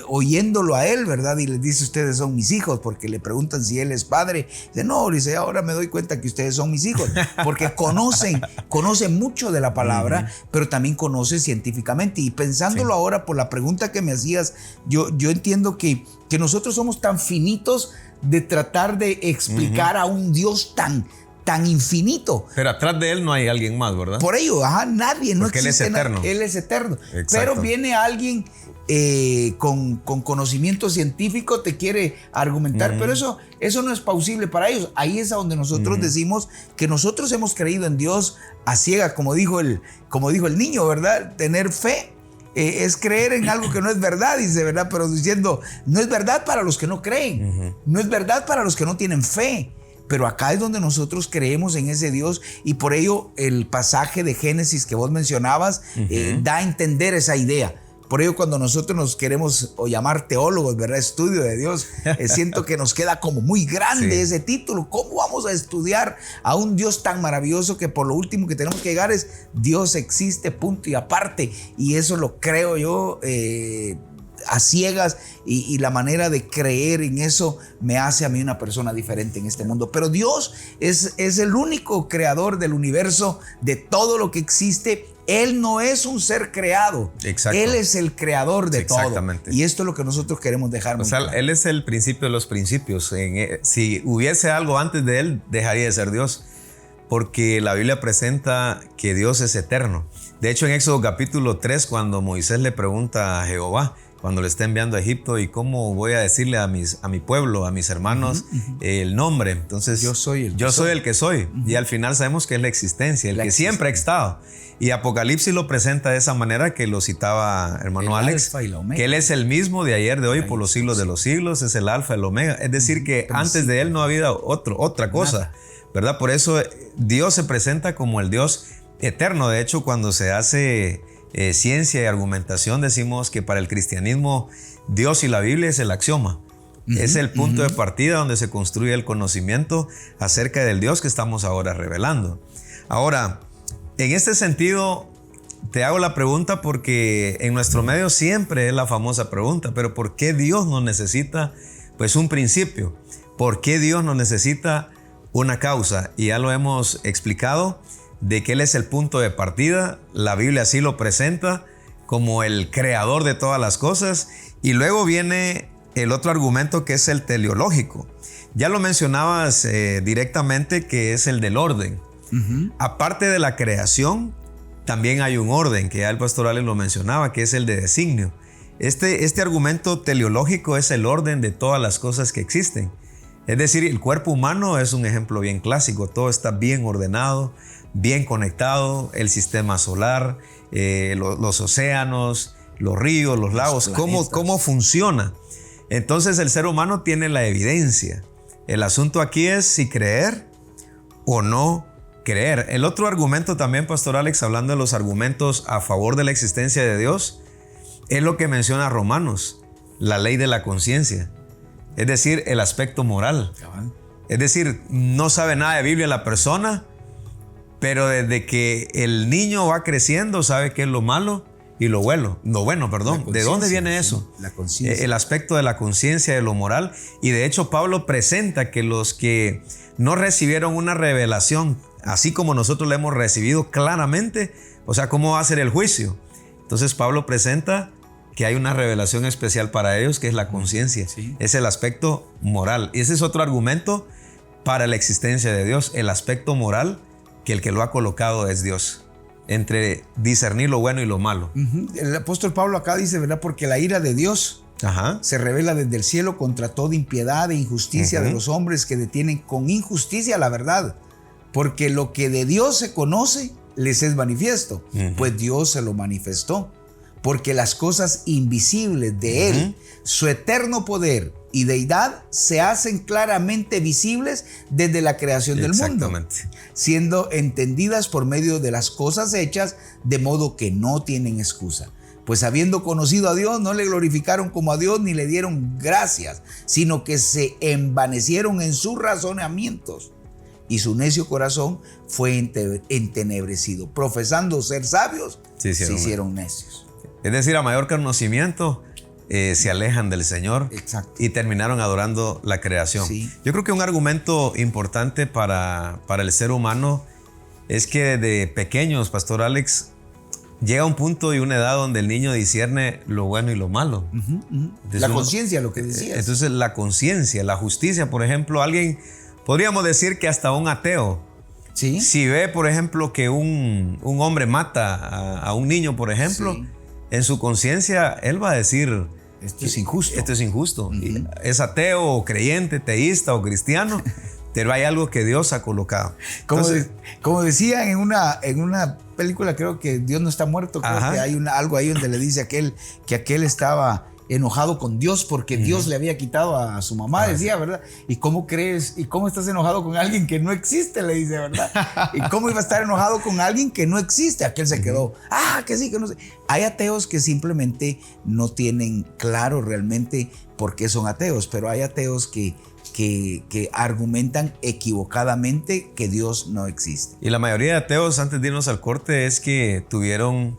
Speaker 3: oyéndolo a él, ¿verdad? Y les dice, ustedes son mis hijos, porque le preguntan si él es padre. Dice, no, dice, ahora me doy cuenta que ustedes son mis hijos, porque conocen mucho de la palabra, pero también conocen científicamente. Y pensándolo ahora por la pregunta que me hacías, yo entiendo que nosotros somos tan finitos de tratar de explicar a un Dios tan infinito.
Speaker 1: Pero atrás de él no hay alguien más, ¿verdad?
Speaker 3: Por ello, nadie, no
Speaker 1: porque
Speaker 3: existe.
Speaker 1: Él es eterno.
Speaker 3: Él es eterno.
Speaker 1: Exacto.
Speaker 3: Pero viene alguien con conocimiento científico, te quiere argumentar, pero eso no es plausible para ellos. Ahí es a donde nosotros decimos que nosotros hemos creído en Dios a ciegas, como dijo el niño, ¿verdad? Tener fe. Es creer en algo que no es verdad, dice, ¿verdad? Pero diciendo, no es verdad para los que no creen, no es verdad para los que no tienen fe. Pero acá es donde nosotros creemos en ese Dios, y por ello el pasaje de Génesis que vos mencionabas da a entender esa idea. Por ello, cuando nosotros nos queremos llamar teólogos, ¿verdad? Estudio de Dios, siento que nos queda como muy grande ese título. ¿Cómo vamos a estudiar a un Dios tan maravilloso que por lo último que tenemos que llegar es Dios existe, punto y aparte? Y eso lo creo yo a ciegas, y la manera de creer en eso me hace a mí una persona diferente en este mundo. Pero Dios es el único creador del universo, de todo lo que existe. Él no es un ser creado.
Speaker 1: Exacto.
Speaker 3: Él es el creador de
Speaker 1: Exactamente.
Speaker 3: todo. Y esto es lo que nosotros queremos dejar muy claro.
Speaker 1: Él es el principio de los principios. Si hubiese algo antes de él, dejaría de ser Dios. Porque la Biblia presenta que Dios es eterno. De hecho, en Éxodo capítulo 3, cuando Moisés le pregunta a Jehová, cuando le está enviando a Egipto, ¿y cómo voy a decirle a mi pueblo, a mis hermanos, el nombre? Entonces, yo soy el que soy. Y al final sabemos que es la existencia, el que siempre ha estado. Y Apocalipsis lo presenta de esa manera, que lo citaba hermano Alex, que Él es el mismo de ayer, de hoy, por los siglos de los siglos, es el alfa, el omega. Es decir, que antes de Él no había otra cosa, ¿verdad? Por eso Dios se presenta como el Dios eterno. De hecho, cuando se hace ciencia y argumentación, decimos que para el cristianismo Dios y la Biblia es el axioma. Es el punto de partida donde se construye el conocimiento acerca del Dios que estamos ahora revelando. Ahora, en este sentido, te hago la pregunta porque en nuestro medio siempre es la famosa pregunta, pero ¿por qué Dios no necesita pues un principio? ¿Por qué Dios no necesita una causa? Y ya lo hemos explicado, de que Él es el punto de partida. La Biblia así lo presenta como el creador de todas las cosas. Y luego viene el otro argumento, que es el teleológico. Ya lo mencionabas directamente, que es el del orden. Aparte de la creación, también hay un orden, que ya el pastor Alex lo mencionaba, que es el de designio. Este argumento teleológico es el orden de todas las cosas que existen. Es decir, el cuerpo humano es un ejemplo bien clásico. Todo está bien ordenado, bien conectado, el sistema solar, los océanos, los ríos, los lagos, cómo funciona. Entonces el ser humano tiene la evidencia. El asunto aquí es si creer o no creer. El otro argumento también, pastor Alex, hablando de los argumentos a favor de la existencia de Dios, es lo que menciona Romanos, la ley de la conciencia. Es decir, el aspecto moral. Es decir, no sabe nada de Biblia la persona, pero desde que el niño va creciendo sabe qué es lo malo y lo bueno. ¿De dónde viene eso?
Speaker 3: La conciencia.
Speaker 1: El aspecto de la conciencia, de lo moral. Y de hecho Pablo presenta que los que no recibieron una revelación, así como nosotros la hemos recibido claramente, o sea, ¿cómo va a ser el juicio? Entonces Pablo presenta que hay una revelación especial para ellos, que es la conciencia. Es el aspecto moral. Y ese es otro argumento para la existencia de Dios, el aspecto moral, que el que lo ha colocado es Dios, entre discernir lo bueno y lo malo.
Speaker 3: El apóstol Pablo acá dice, ¿verdad? Porque la ira de Dios se revela desde el cielo contra toda impiedad e injusticia de los hombres que detienen con injusticia la verdad. Porque lo que de Dios se conoce les es manifiesto, pues Dios se lo manifestó. Porque las cosas invisibles de Él, su eterno poder y deidad, se hacen claramente visibles desde la creación del mundo, siendo entendidas por medio de las cosas hechas, de modo que no tienen excusa. pues habiendo conocido a Dios, no le glorificaron como a Dios ni le dieron gracias, sino que se envanecieron en sus razonamientos y su necio corazón fue entenebrecido. Profesando ser sabios, se hicieron necios.
Speaker 1: Es decir, a mayor conocimiento, se alejan del Señor.
Speaker 3: Exacto.
Speaker 1: Y terminaron adorando la creación.
Speaker 3: Sí.
Speaker 1: Yo creo que un argumento importante para el ser humano es que de pequeños, Pastor Alex, llega un punto y una edad donde el niño discierne lo bueno y lo malo. Entonces,
Speaker 3: la conciencia, lo que decías.
Speaker 1: Entonces la conciencia, la justicia, por ejemplo, alguien, podríamos decir que hasta un ateo,
Speaker 3: ¿sí?
Speaker 1: Si ve, por ejemplo, que un hombre mata a un niño, por ejemplo,
Speaker 3: Sí.
Speaker 1: en su conciencia, él va a decir,
Speaker 3: Esto es injusto.
Speaker 1: esto es injusto. Y es ateo o creyente, teísta o cristiano, pero hay algo que Dios ha colocado. Entonces,
Speaker 3: Como decían en una película, creo que Dios no está muerto, creo
Speaker 1: Ajá.
Speaker 3: que hay algo ahí donde le dice que aquel estaba enojado con Dios porque Dios le había quitado a su mamá, decía, ¿verdad? ¿Y cómo crees? ¿Y cómo estás enojado con alguien que no existe? Le dice, ¿verdad? ¿Y cómo iba a estar enojado con alguien que no existe? Aquel se quedó, que sí, que no sé. Hay ateos que simplemente no tienen claro realmente por qué son ateos, pero hay ateos que argumentan equivocadamente que Dios no existe.
Speaker 1: y la mayoría de ateos, antes de irnos al corte, es que tuvieron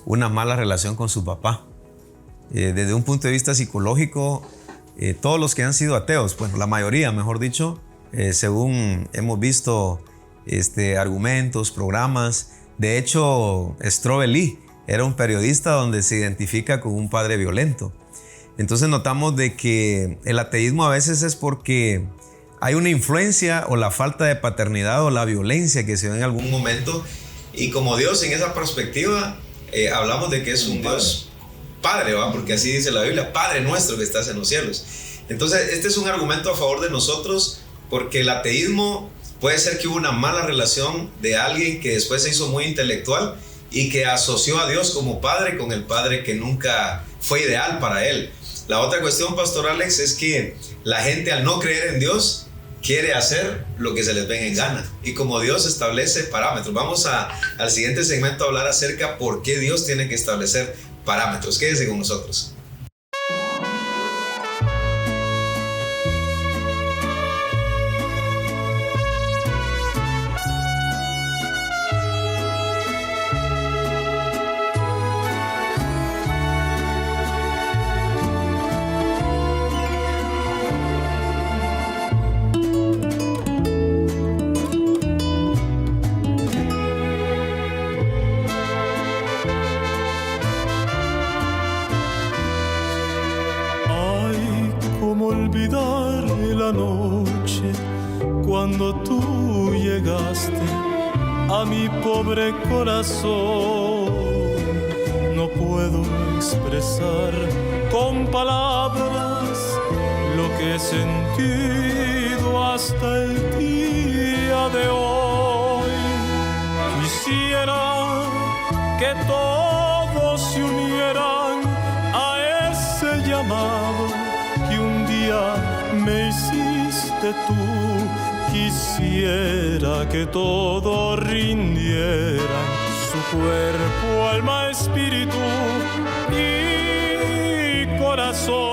Speaker 1: una mala relación con su papá. Desde un punto de vista psicológico, todos los que han sido ateos, bueno, la mayoría, mejor dicho, según hemos visto argumentos, programas. De hecho, Strobe Lee era un periodista donde se identifica con un padre violento. Entonces notamos de que el ateísmo a veces es porque hay una influencia o la falta de paternidad o la violencia que se da en algún momento. Y como Dios, en esa perspectiva, hablamos de que es un Dios Padre, ¿va? Porque así dice la Biblia, Padre nuestro que estás en los cielos. Entonces, este es un argumento a favor de nosotros, porque el ateísmo puede ser que hubo una mala relación de alguien que después se hizo muy intelectual y que asoció a Dios como Padre con el Padre que nunca fue ideal para él. La otra cuestión, Pastor Alex, es que la gente, al no creer en Dios, quiere hacer lo que se les venga en gana. Y como Dios establece parámetros, vamos al siguiente segmento a hablar acerca por qué Dios tiene que establecer parámetros. Quédese con nosotros.
Speaker 5: olvidar la noche cuando tú llegaste a mi pobre corazón. No puedo expresar con palabras lo que he sentido hasta el día de hoy. Quisiera que todos se unieran a ese llamado que un día me hiciste tú. Quisiera que todos rindieran su cuerpo, alma, espíritu y corazón.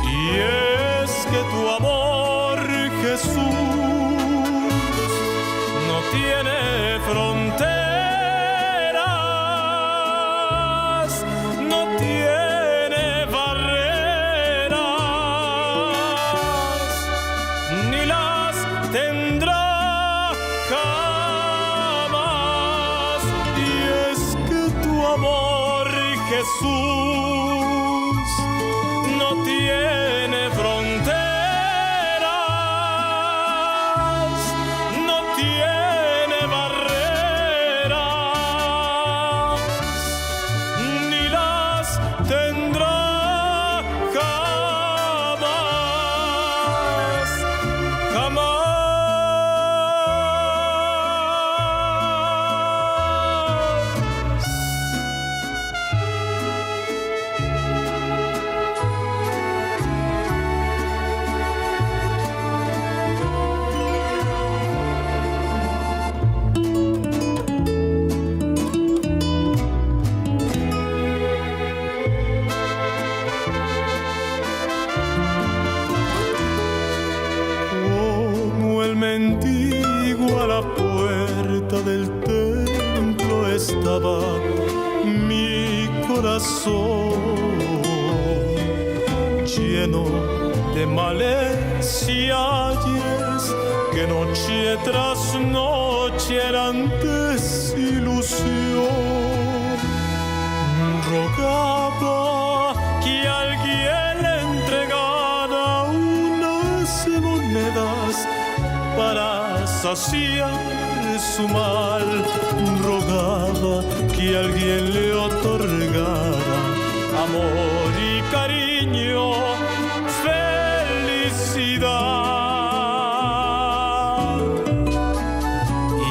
Speaker 5: Y es que tu amor, Jesús, no tiene fronteras, no tiene barreras, ni las tendrá jamás. Y es que tu amor, Jesús, no tiene fronteras, no tiene barreras, ni las tendrá jamás, jamás. corazón lleno de males y ayes que noche tras noche eran desilusión. Rogaba que alguien le entregara unas monedas para saciar su mal. Rogaba que alguien le otorgara amor y cariño, felicidad.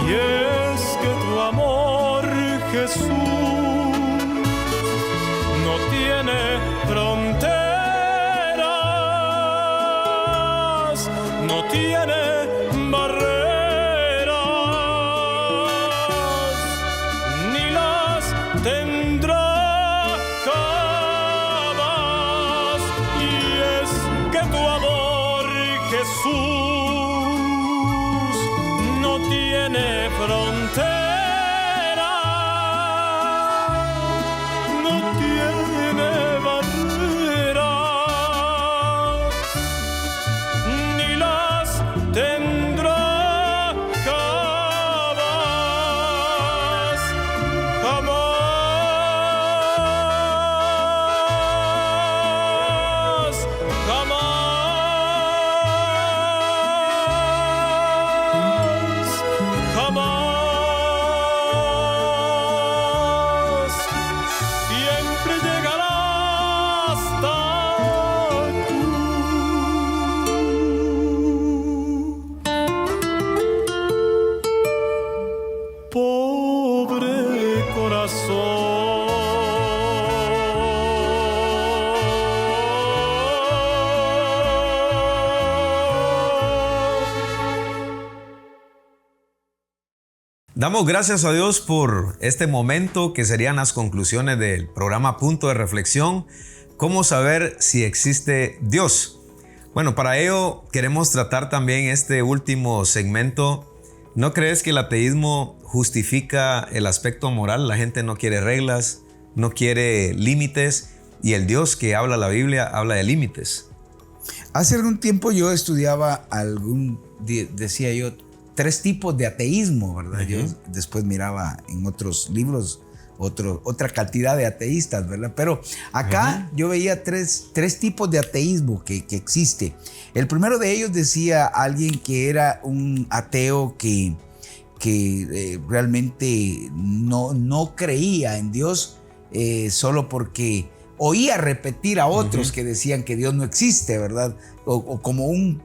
Speaker 5: Y es que tu amor, Jesús, no tiene fronteras, no tiene barreras, ni las tendrá jamás. Y es que tu amor, Jesús, no tiene frontera, no tiene barreras, ni las tendrá jamás, jamás, jamás, siempre llegará hasta tú. Pobre corazón.
Speaker 1: Damos gracias a Dios por este momento que serían las conclusiones del programa Punto de Reflexión. ¿Cómo saber si existe Dios? Bueno, para ello queremos tratar también este último segmento. ¿No crees que el ateísmo justifica el aspecto moral? La gente no quiere reglas, no quiere límites, y el Dios que habla la Biblia habla de límites.
Speaker 3: Hace algún tiempo yo estudiaba decía yo, 3 tipos de ateísmo, ¿verdad?
Speaker 1: Uh-huh.
Speaker 3: Yo después miraba en otros libros otra cantidad de ateístas, ¿verdad? Pero acá yo veía tres tipos de ateísmo que existe. El primero de ellos decía alguien que era un ateo que realmente no creía en Dios solo porque oía repetir a otros que decían que Dios no existe, ¿verdad? O como un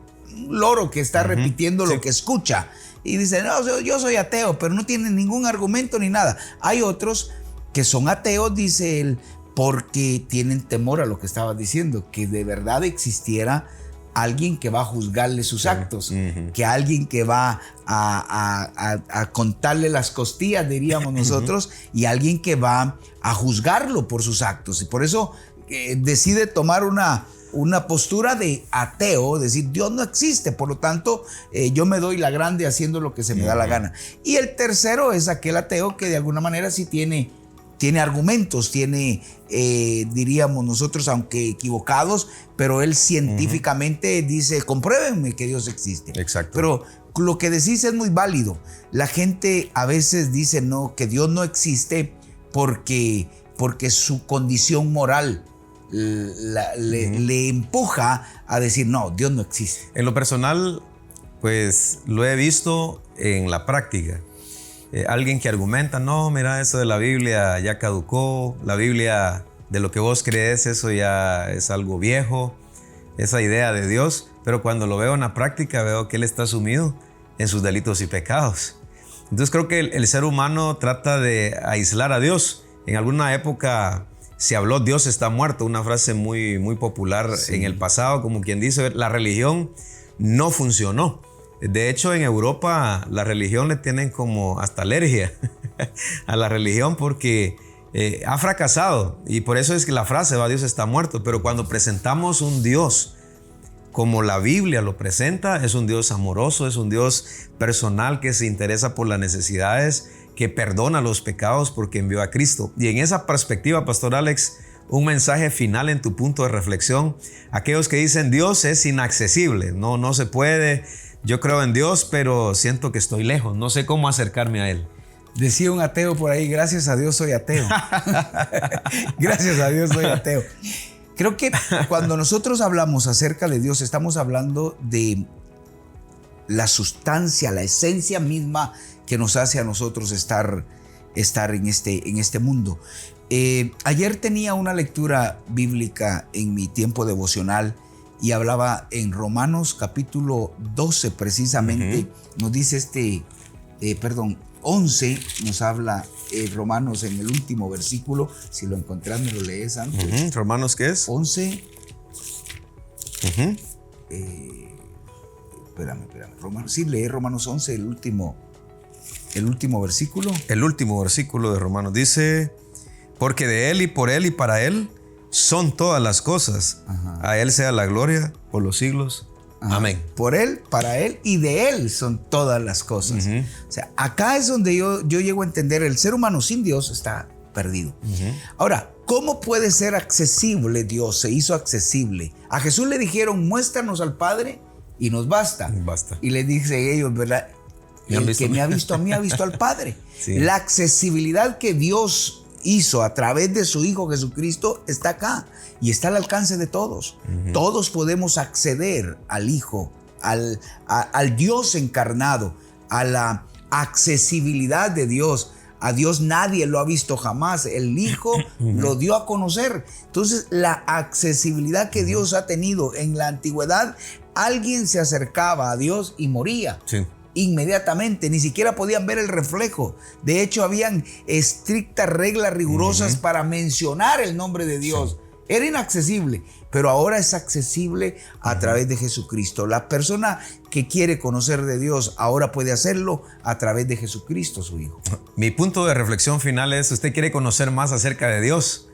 Speaker 3: loro que está repitiendo lo que escucha y dice, no, yo soy ateo, pero no tiene ningún argumento ni nada. Hay otros que son ateos, dice él, porque tienen temor a lo que estaba diciendo, que de verdad existiera alguien que va a juzgarle sus actos, que alguien que va a contarle las costillas, diríamos nosotros, y alguien que va a juzgarlo por sus actos. Y por eso decide tomar una postura de ateo, decir Dios no existe, por lo tanto yo me doy la grande haciendo lo que se me da la gana. Y el tercero es aquel ateo que de alguna manera sí tiene argumentos, diríamos nosotros, aunque equivocados, pero él científicamente dice, compruébenme que Dios existe.
Speaker 1: Exacto.
Speaker 3: Pero lo que decís es muy válido. La gente a veces dice no, que Dios no existe porque su condición moral le empuja a decir no, Dios no existe.
Speaker 1: En lo personal, pues lo he visto en la práctica. Alguien que argumenta, no, mira, eso de la Biblia ya caducó, la Biblia de lo que vos crees, eso ya es algo viejo, esa idea de Dios, pero cuando lo veo en la práctica veo que él está sumido en sus delitos y pecados. Entonces creo que el ser humano trata de aislar a Dios. En alguna época se habló Dios está muerto, una frase muy, muy popular en el pasado, como quien dice, la religión no funcionó. De hecho, en Europa la religión le tienen como hasta alergia a la religión porque ha fracasado. Y por eso es que la frase va, Dios está muerto. Pero cuando presentamos un Dios como la Biblia lo presenta, es un Dios amoroso, es un Dios personal que se interesa por las necesidades, que perdona los pecados porque envió a Cristo. Y en esa perspectiva, Pastor Alex, un mensaje final en tu punto de reflexión. Aquellos que dicen Dios es inaccesible, no se puede. Yo creo en Dios, pero siento que estoy lejos, no sé cómo acercarme a Él.
Speaker 3: Decía un ateo por ahí, gracias a Dios soy ateo. Gracias a Dios soy ateo. Creo que cuando nosotros hablamos acerca de Dios, estamos hablando de la sustancia, la esencia misma que nos hace a nosotros estar en este mundo. Ayer tenía una lectura bíblica en mi tiempo devocional y hablaba en Romanos capítulo 12 precisamente. Nos dice 11 nos habla Romanos en el último versículo. Si lo encontrás, me lo lees antes.
Speaker 1: ¿Romanos qué es?
Speaker 3: 11. Espérame. Leí Romanos 11, el último versículo.
Speaker 1: El último versículo de Romanos dice: porque de Él y por Él y para Él son todas las cosas. Ajá. A Él sea la gloria por los siglos. Ajá. Amén.
Speaker 3: Por Él, para Él y de Él son todas las cosas. O sea, acá es donde yo llego a entender, el ser humano sin Dios está perdido. Ahora, ¿cómo puede ser accesible Dios? Se hizo accesible. A Jesús le dijeron, muéstranos al Padre y nos basta. Y le dice ellos, ¿verdad? El que me ha visto a mí ha visto al Padre. Sí. La accesibilidad que Dios hizo a través de su Hijo Jesucristo está acá y está al alcance de todos. Todos podemos acceder al Hijo, al Dios encarnado, a la accesibilidad de Dios. A Dios nadie lo ha visto jamás. El Hijo lo dio a conocer. Entonces, la accesibilidad que Dios ha tenido en la antigüedad, alguien se acercaba a Dios y moría. Sí. Inmediatamente, ni siquiera podían ver el reflejo. De hecho, habían estrictas reglas rigurosas para mencionar el nombre de Dios. Sí. Era inaccesible, pero ahora es accesible a través de Jesucristo. La persona que quiere conocer de Dios ahora puede hacerlo a través de Jesucristo, su Hijo.
Speaker 1: Mi punto de reflexión final es: ¿usted quiere conocer más acerca de Dios?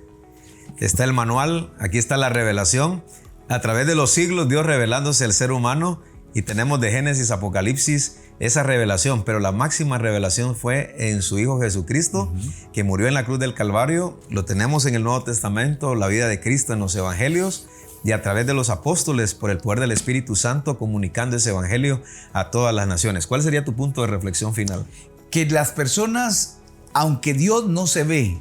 Speaker 1: Está el manual, aquí está la revelación. A través de los siglos, Dios revelándose al ser humano, y tenemos de Génesis a Apocalipsis esa revelación, pero la máxima revelación fue en su Hijo Jesucristo, que murió en la cruz del Calvario. Lo tenemos en el Nuevo Testamento, la vida de Cristo en los Evangelios, y a través de los apóstoles, por el poder del Espíritu Santo, comunicando ese Evangelio a todas las naciones. ¿Cuál sería tu punto de reflexión final?
Speaker 3: Que las personas, aunque Dios no se ve,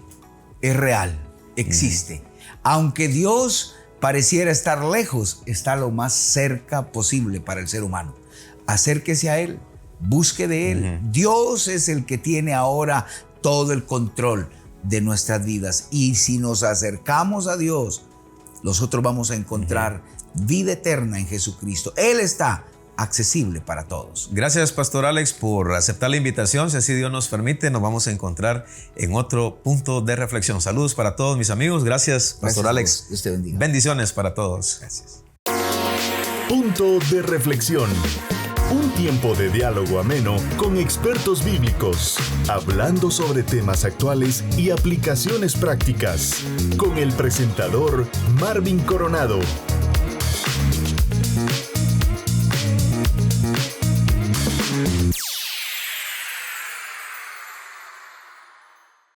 Speaker 3: es real, existe. Aunque Dios pareciera estar lejos, está lo más cerca posible para el ser humano. Acérquese a Él, busque de Él. Dios es el que tiene ahora todo el control de nuestras vidas. Y si nos acercamos a Dios, nosotros vamos a encontrar vida eterna en Jesucristo. Él está accesible para todos.
Speaker 1: Gracias, Pastor Alex, por aceptar la invitación. Si así Dios nos permite, nos vamos a encontrar en otro punto de reflexión. Saludos para todos mis amigos. Gracias, Pastor Alex.
Speaker 3: Dios te bendiga.
Speaker 1: Bendiciones para todos.
Speaker 3: Gracias.
Speaker 2: Punto de reflexión. Un tiempo de diálogo ameno con expertos bíblicos, hablando sobre temas actuales y aplicaciones prácticas, con el presentador Marvin Coronado.